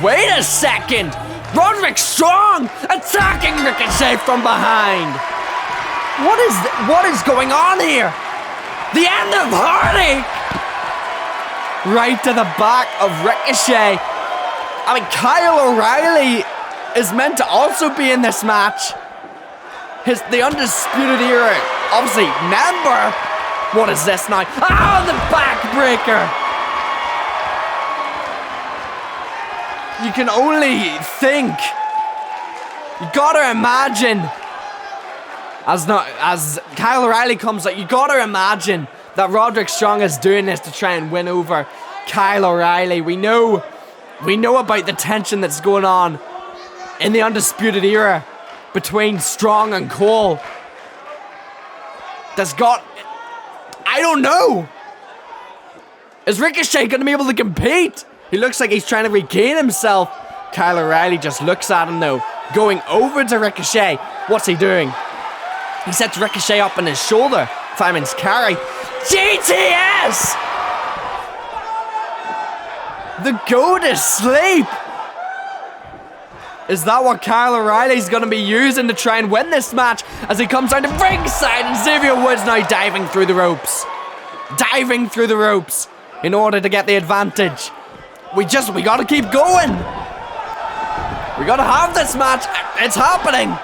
S2: Wait a second! Roderick Strong attacking Ricochet from behind! What is going on here? The end of Hardy! Right to the back of Ricochet. I mean, Kyle O'Reilly is meant to also be in this match. The Undisputed Era, obviously, member. What is this now? Ah, the backbreaker. You can only think. You gotta imagine. As Kyle O'Reilly comes out, you gotta imagine that Roderick Strong is doing this to try and win over Kyle O'Reilly. We know about the tension that's going on in the Undisputed Era between Strong and Cole. I don't know. Is Ricochet gonna be able to compete? He looks like he's trying to regain himself. Kyle O'Reilly just looks at him though, going over to Ricochet. What's he doing? He sets Ricochet up on his shoulder. Fireman's carry. GTS! The go to sleep! Is that what Kyle O'Reilly's going to be using to try and win this match as he comes down to ringside and Xavier Woods now diving through the ropes. Diving through the ropes in order to get the advantage. We got to keep going. We got to have this match. It's happening.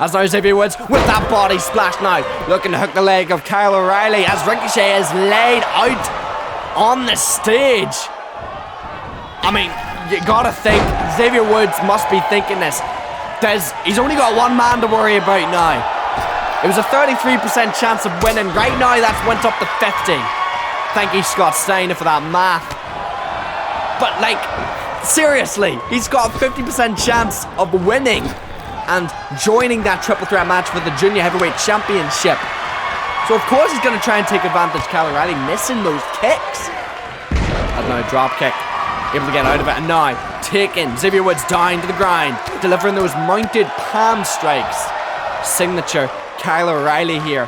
S2: As now Xavier Woods with that body splash now, looking to hook the leg of Kyle O'Reilly as Ricochet is laid out on the stage. I mean, you gotta think, Xavier Woods must be thinking this. He's only got one man to worry about now. It was a 33% chance of winning. Right now, that's went up to 50. Thank you, Scott Steiner, for that math. But, like, seriously, he's got a 50% chance of winning and joining that triple threat match for the Junior Heavyweight Championship. So of course he's going to try and take advantage. Kyle O'Reilly missing those kicks. And now drop kick, able to get out of it. And now taking Xavier Woods down to the ground, delivering those mounted palm strikes. Signature Kyle O'Reilly here.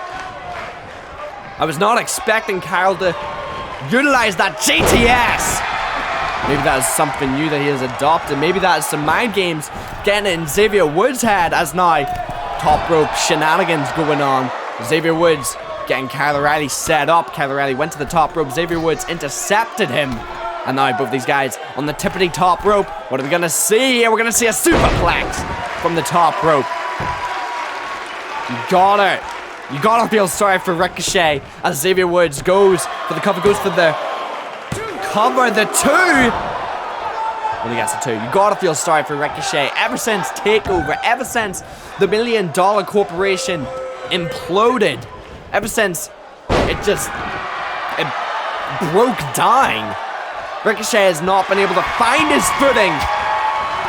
S2: I was not expecting Kyle to utilize that GTS. Maybe that is something new that he has adopted. Maybe that is some mind games getting in Xavier Woods' head as now top rope shenanigans going on. Xavier Woods getting Kyle O'Reilly set up. Kyle O'Reilly went to the top rope. Xavier Woods intercepted him. And now both these guys on the tippity top rope. What are we going to see here? We're going to see a superplex from the top rope. You gotta feel sorry for Ricochet as Xavier Woods goes for the cover, goes for the cover, the two. When he gets the two, you gotta feel sorry for Ricochet. Ever since TakeOver, ever since the $1 Million Corporation imploded, ever since it broke down, Ricochet has not been able to find his footing.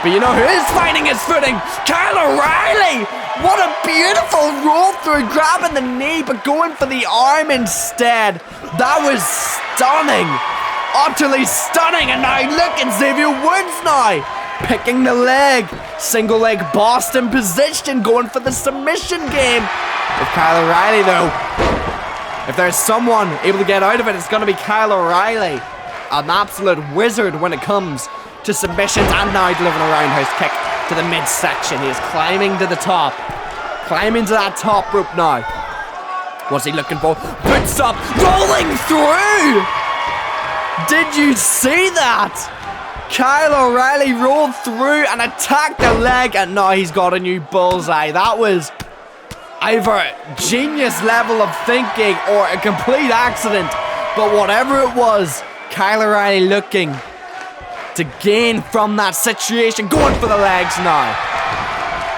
S2: But you know who is finding his footing? Kyle O'Reilly! What a beautiful roll through, grabbing the knee but going for the arm instead. That was stunning. Utterly stunning. And now look at Xavier Woods now. Picking the leg. Single leg Boston position, going for the submission game. With Kyle O'Reilly though, if there's someone able to get out of it, it's going to be Kyle O'Reilly. An absolute wizard when it comes to submissions, and now delivering a roundhouse kick to the midsection. He is climbing to the top. Climbing to that top rope now. What's he looking for? Puts up, rolling through! Did you see that? Kyle O'Reilly rolled through and attacked the leg, and now he's got a new bullseye. That was either genius level of thinking or a complete accident. But whatever it was, Kyle O'Reilly looking to gain from that situation, going for the legs now.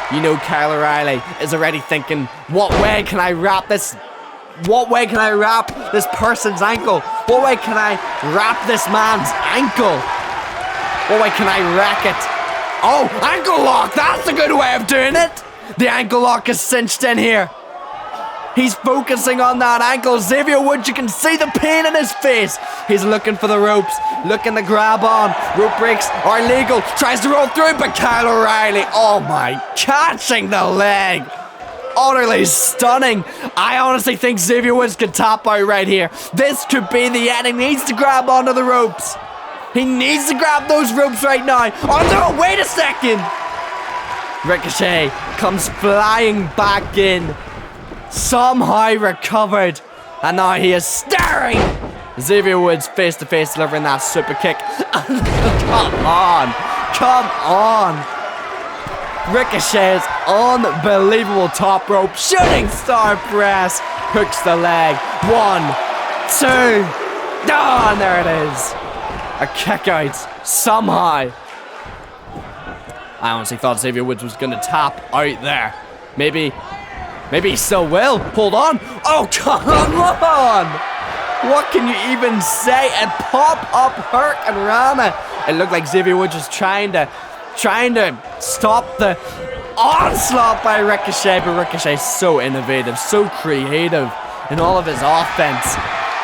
S2: You know Kyle O'Reilly is already thinking, what way can I wrap this? What way can I wrap this person's ankle? What way can I wrap this man's ankle? What way can I wreck it? Oh, ankle lock, that's a good way of doing it. The ankle lock is cinched in here. He's focusing on that ankle. Xavier Woods, you can see the pain in his face. He's looking for the ropes, looking to grab on. Rope breaks are legal. Tries to roll through, but Kyle O'Reilly, oh my, catching the leg. Utterly stunning. I honestly think Xavier Woods could tap out right here. This could be the end. He needs to grab onto the ropes. He needs to grab those ropes right now. Oh no, wait a second. Ricochet comes flying back in. Somehow recovered. And now he is staring. Xavier Woods face to face delivering that super kick. Come on. Come on. Ricochet's unbelievable top rope. Shooting star press. Hooks the leg. 1, 2. Oh, and there it is. A kick out. Somehow. I honestly thought Xavier Woods was going to tap out there. Maybe he still will. Hold on. Oh, come on. What can you even say? A pop-up Hurricane Rana. It looked like Xavier Woods was trying to stop the onslaught by Ricochet, but Ricochet's so innovative, so creative in all of his offense.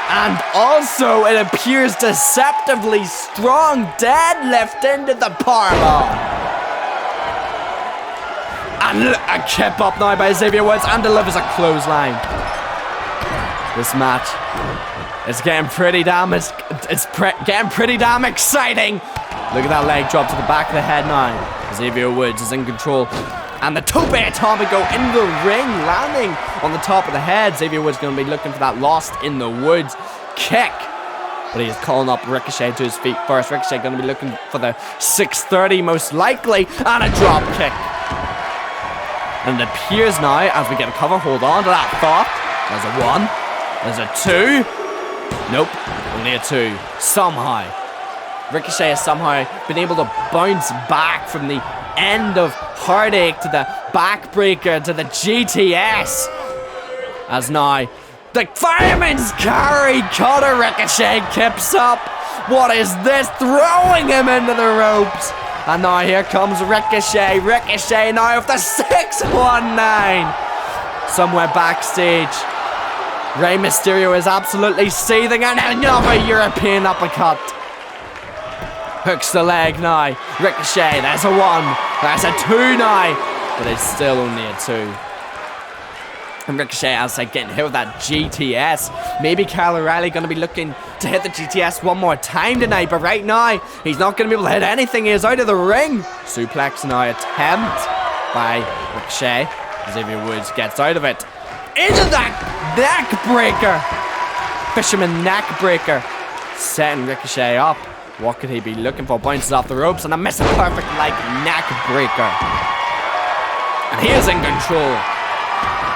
S2: And also, it appears deceptively strong deadlift into the powerbomb. And a kip up now by Xavier Woods and delivers a clothesline. This match is getting pretty damn exciting. Look at that leg drop to the back of the head now. Xavier Woods is in control. And the tope atomico in the ring, landing on the top of the head. Xavier Woods going to be looking for that Lost in the Woods kick. But he is calling up Ricochet to his feet first. Ricochet going to be looking for the 630 most likely. And a drop kick. And it appears now, as we get a cover, hold on to that thought. There's a 1. There's a 2. Nope, only a 2. Somehow. Ricochet has somehow been able to bounce back from the end of Heartache to the backbreaker to the GTS. As now, the Fireman's Carry cutter. Ricochet kips up. What is this? Throwing him into the ropes. And now here comes Ricochet. Ricochet now with the 619. Somewhere backstage, Rey Mysterio is absolutely seething, and another European uppercut. Hooks the leg now. Ricochet, there's a 1. There's a 2 now. But it's still only a 2. And Ricochet, as I getting hit with that GTS. Maybe Kyle O'Reilly going to be looking to hit the GTS one more time tonight. But right now, he's not going to be able to hit anything. He is out of the ring. Suplex now attempt by Ricochet. Xavier Woods gets out of it. Into that neck breaker. Fisherman neck breaker. Setting Ricochet up. What could he be looking for? Bounces off the ropes and a Mr. Perfect like neck breaker. And he is in control.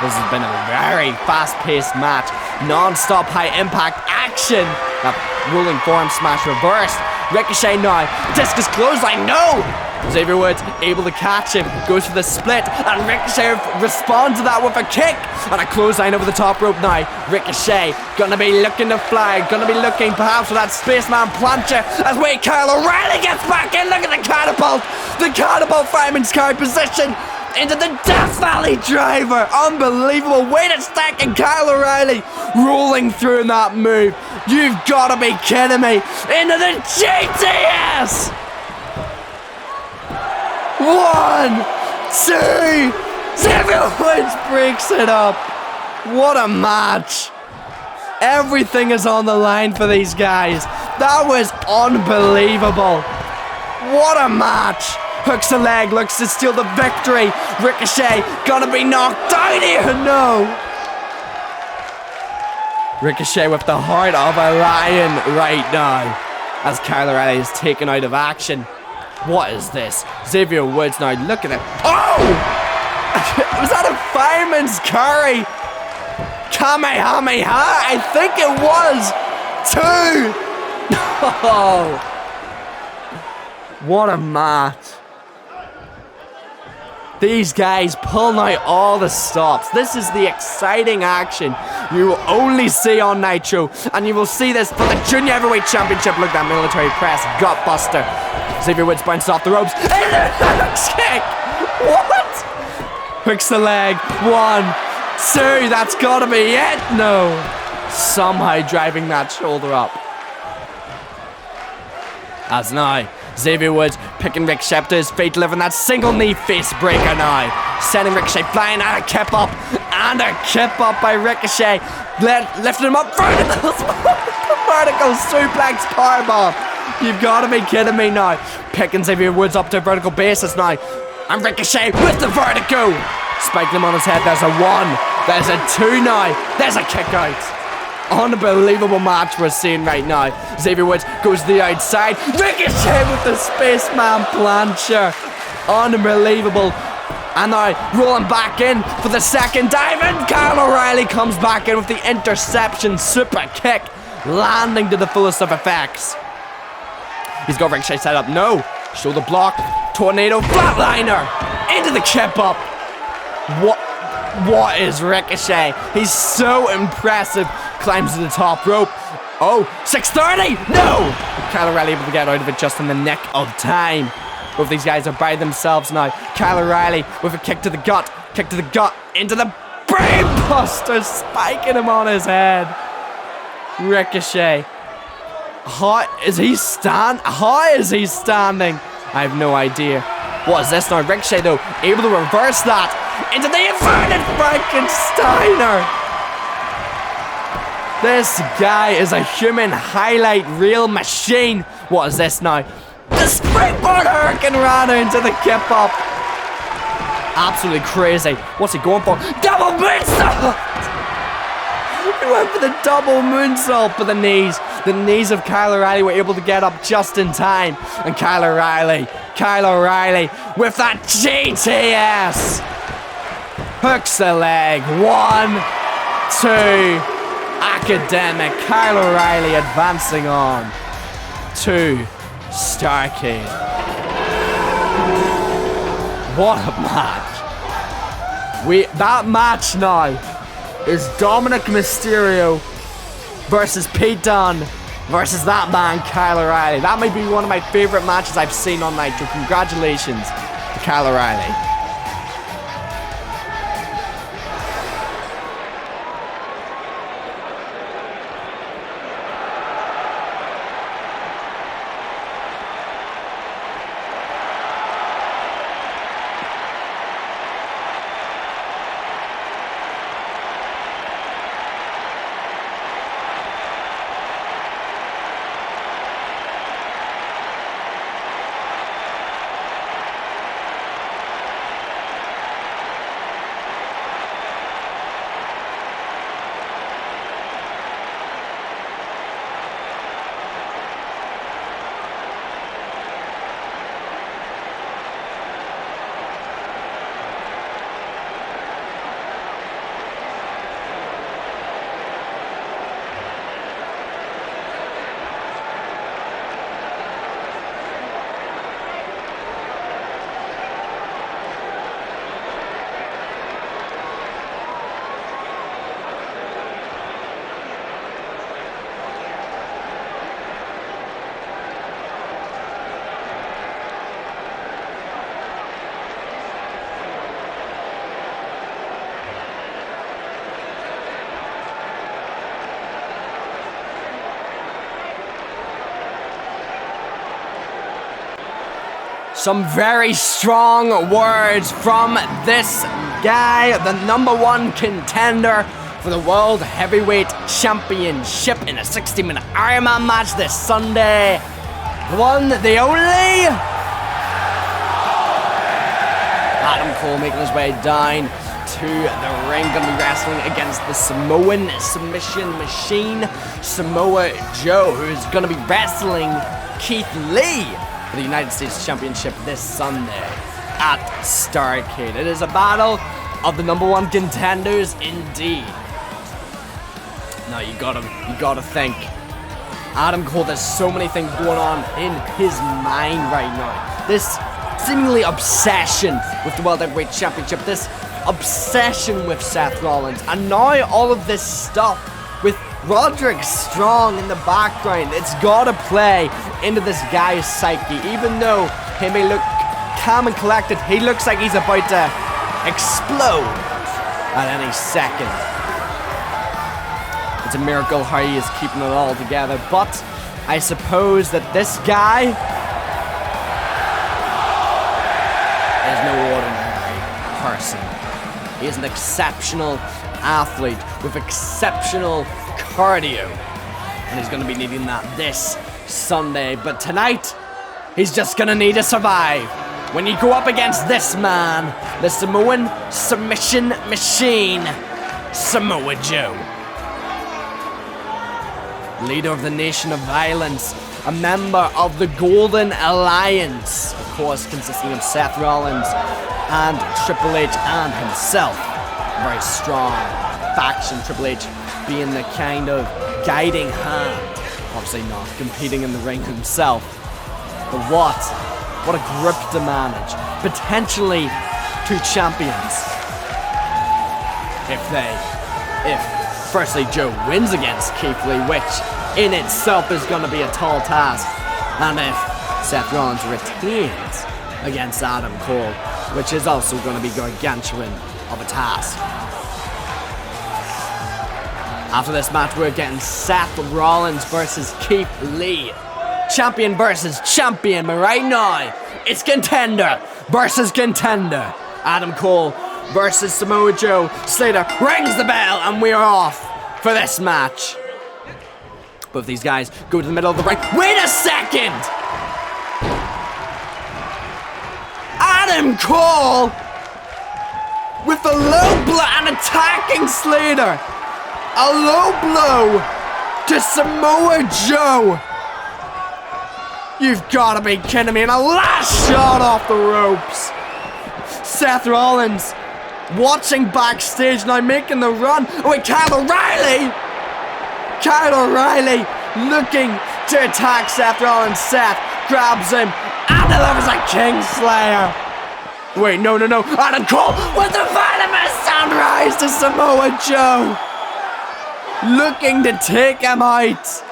S2: This has been a very fast-paced match. Non-stop high-impact action. That rolling form smash reversed. Ricochet now. Discus clothesline. No! Xavier Woods able to catch him. Goes for the split. And Ricochet responds to that with a kick. And a clothesline over the top rope now. Ricochet gonna be looking to fly. Gonna be looking perhaps for that Spaceman plancha. As wait, Kyle O'Reilly gets back in. Look at the catapult. The catapult Fireman's Carry position. Into the Death Valley driver. Unbelievable. Way to stack, and Kyle O'Reilly rolling through in that move. You've got to be kidding me. Into the GTS. 1, 2. Xavier Woods breaks it up. What a match. Everything is on the line for these guys. That was unbelievable. What a match. Hooks the leg, looks to steal the victory. Ricochet gonna be knocked down here. No. Ricochet with the heart of a lion right now. As Kyle O'Reilly is taken out of action. What is this? Xavier Woods now, look at it. Oh! Was that a Fireman's Carry? Kamehameha? I think it was. 2. Oh. What a match. These guys pulling out all the stops. This is the exciting action you will only see on Nitro. And you will see this for the Junior Heavyweight Championship. Look at that military press. Gutbuster. Xavier Woods bounces off the ropes. And a kick. What? Hooks the leg. 1, 2. That's gotta be it. No. Somehow driving that shoulder up. As now, Xavier Woods picking Ricochet up to his feet, delivering that single knee face breaker now. Sending Ricochet flying and a kip up. And a kip up by Ricochet. Lifting him up. Vertical suplex powerbomb. You've got to be kidding me now. Picking Xavier Woods up to a vertical basis now. And Ricochet with the vertigo. Spiking him on his head. There's a 1. There's a 2 now. There's a kick out. Unbelievable match we're seeing right now. Xavier Woods goes to the outside. Ricochet with the Spaceman plancher. Unbelievable. And now rolling back in for the second dive. And Kyle O'Reilly comes back in with the interception super kick. Landing to the fullest of effects. He's got Ricochet set up. No. Shoulder block. Tornado flatliner. Into the kip up. What is Ricochet? He's so impressive. Climbs to the top rope. Oh, 630. No. Kyle O'Reilly able to get out of it just in the nick of time. Both these guys are by themselves now. Kyle O'Reilly with a kick to the gut. Kick to the gut. Into the brainbuster. Spiking him on his head. Ricochet. How is he standing? I have no idea. What is this now? Ricochet though, able to reverse that into the inverted Frankensteiner. This guy is a human highlight reel machine. What is this now? The springboard Hurricane Rana into the kip up. Absolutely crazy. What's he going for? Double moonsault! He went for the double moonsault, but the knees of Kyle O'Reilly were able to get up just in time. And Kyle O'Reilly with that GTS. Hooks the leg. 1, 2. Academic. Kyle O'Reilly advancing on to Starrcade. What a match. That match now is Dominic Mysterio versus Pete Dunne versus that man Kyle O'Reilly. That might be one of my favorite matches I've seen on Nitro. Congratulations to Kyle O'Reilly. Some very strong words from this guy, the #1 contender for the World Heavyweight Championship in a 60-minute Ironman match this Sunday. The one, the only Adam Cole making his way down to the ring, gonna be wrestling against the Samoan submission machine, Samoa Joe, who's gonna be wrestling Keith Lee for the United States Championship this Sunday at Starrcade. It is a battle of the #1 contenders indeed. Now you gotta think. Adam Cole, there's so many things going on in his mind right now. This seemingly obsession with the World Heavyweight Championship, this obsession with Seth Rollins, and now all of this stuff with Roderick Strong in the background. It's gotta play into this guy's psyche. Even though he may look calm and collected, he looks like he's about to explode. at any second. It's a miracle how he is keeping it all together, but I suppose that this guy is no ordinary person. He is an exceptional athlete with exceptional cardio, and he's going to be needing that this Sunday. But tonight, he's just going to need to survive. When you go up against this man, the Samoan submission machine, Samoa Joe. Leader of the Nation of Violence, a member of the Golden Alliance, of course consisting of Seth Rollins and Triple H and himself. A very strong faction, Triple H being the kind of guiding hand, obviously not competing in the ring himself. But what a group to manage. Potentially 2 champions. If firstly Joe wins against Keith Lee, which in itself is going to be a tall task, and if Seth Rollins retains against Adam Cole, which is also going to be gargantuan of a task. After this match, we're getting Seth Rollins versus Keith Lee. Champion versus champion, but right now, it's contender versus contender. Adam Cole versus Samoa Joe. Slater rings the bell, and we are off for this match. Both these guys go to the middle of the ring. Wait a second! Adam Cole with the low blow and attacking Slater. A low blow to Samoa Joe. You've got to be kidding me. And a last shot off the ropes. Seth Rollins watching backstage now, making the run. Oh wait, Kyle O'Reilly looking to attack Seth Rollins. Seth grabs him and delivers a Kingslayer. Wait, no. Adam Cole with the venomous sunrise to Samoa Joe. Looking to take him out.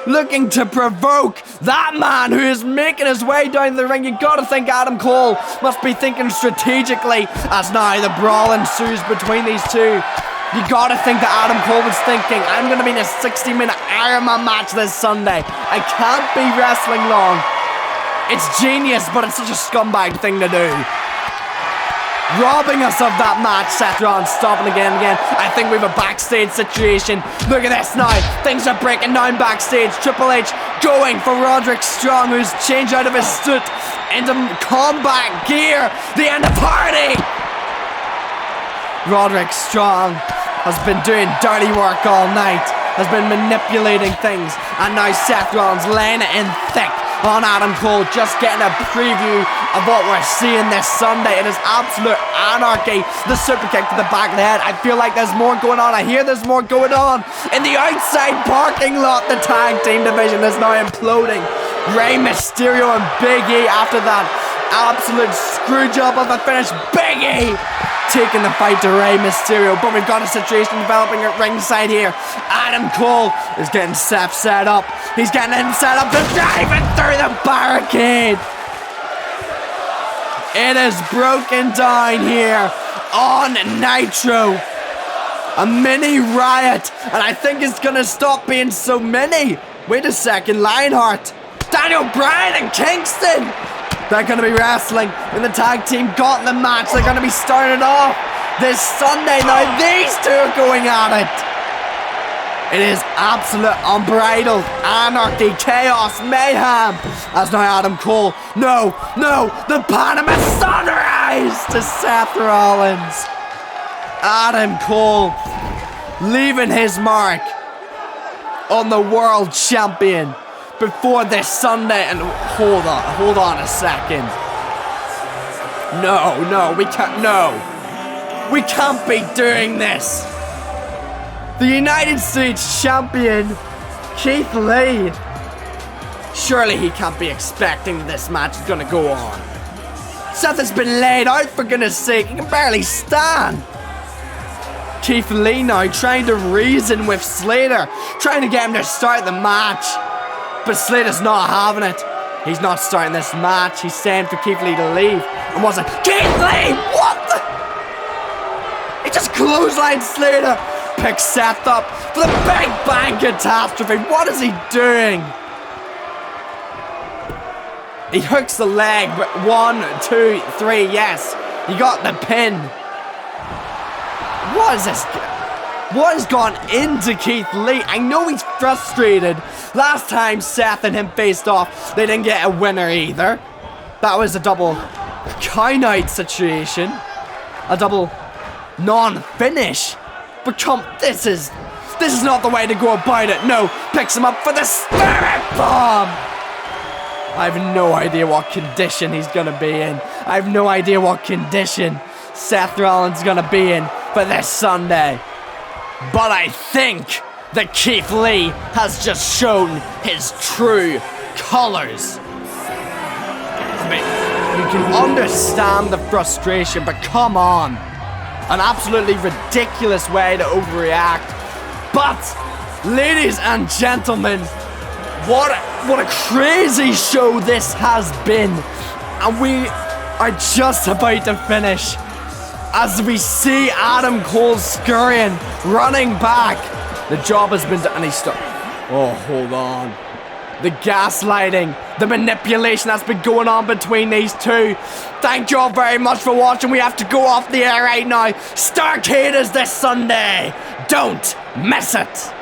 S2: Looking to provoke that man who is making his way down the ring. You gotta think Adam Cole must be thinking strategically as now the brawl ensues between these two. You gotta think that Adam Cole was thinking, I'm gonna be in a 60-minute Iron Man match this Sunday. I can't be wrestling long. It's genius, but it's such a scumbag thing to do. Robbing us of that match. Seth Rollins stopping again. I think we have a backstage situation. Look at this now. Things are breaking down backstage. Triple H going for Roderick Strong, who's changed out of his suit into combat gear. The end of party. Roderick Strong has been doing dirty work all night. Has been manipulating things. And now Seth Rollins laying it in thick on Adam Cole, just getting a preview of what we're seeing this Sunday. It is absolute anarchy. The super kick to the back of the head. I feel like there's more going on. I hear there's more going on. In the outside parking lot, the tag team division is now imploding. Rey Mysterio and Big E after that absolute screw job of a finish. Big E taking the fight to Rey Mysterio, but we've got a situation developing at ringside here. Adam Cole is getting Seth set up. He's getting him set up to drive it through the barricade. It is broken down here on Nitro. A mini riot, and I think it's gonna stop being so many. Wait a second, Lionheart, Daniel Bryan and Kingston. They're going to be wrestling in the tag team gauntlet match. They're going to be starting off this Sunday. Now these two are going at it. It is absolute unbridled anarchy, chaos, mayhem. As now Adam Cole, no, the Panama Sunrise to Seth Rollins. Adam Cole leaving his mark on the world champion before this Sunday. And hold on a second. No, we can't be doing this. The United States champion, Keith Lee. Surely he can't be expecting that this match is gonna go on. Seth has been laid out, for goodness sake. He can barely stand. Keith Lee now trying to reason with Slater, trying to get him to start the match. But Slater's not having it. He's not starting this match. He's saying for Keith Lee to leave. And was it Keith Lee? What the? He just just clothesline Slater. Picks Seth up for the Big Bang Catastrophe. What is he doing? He hooks the leg, but 1, 2, 3, yes. He got the pin. What is this? What has gone into Keith Lee? I know he's frustrated. Last time Seth and him faced off, they didn't get a winner either. That was a double count-out situation. A double non-finish. But this is not the way to go about it. No, picks him up for the Spirit Bomb. I have no idea what condition he's gonna be in. I have no idea what condition Seth Rollins is gonna be in for this Sunday. But I think that Keith Lee has just shown his true colors. I mean, you can understand the frustration, but come on. An absolutely ridiculous way to overreact. But, ladies and gentlemen, what a crazy show this has been. And we are just about to finish as we see Adam Cole scurrying, running back. The job has been done, and he's stuck. Oh, hold on. The gaslighting, the manipulation that's been going on between these two. Thank you all very much for watching. We have to go off the air right now. Starrcade is this Sunday. Don't miss it.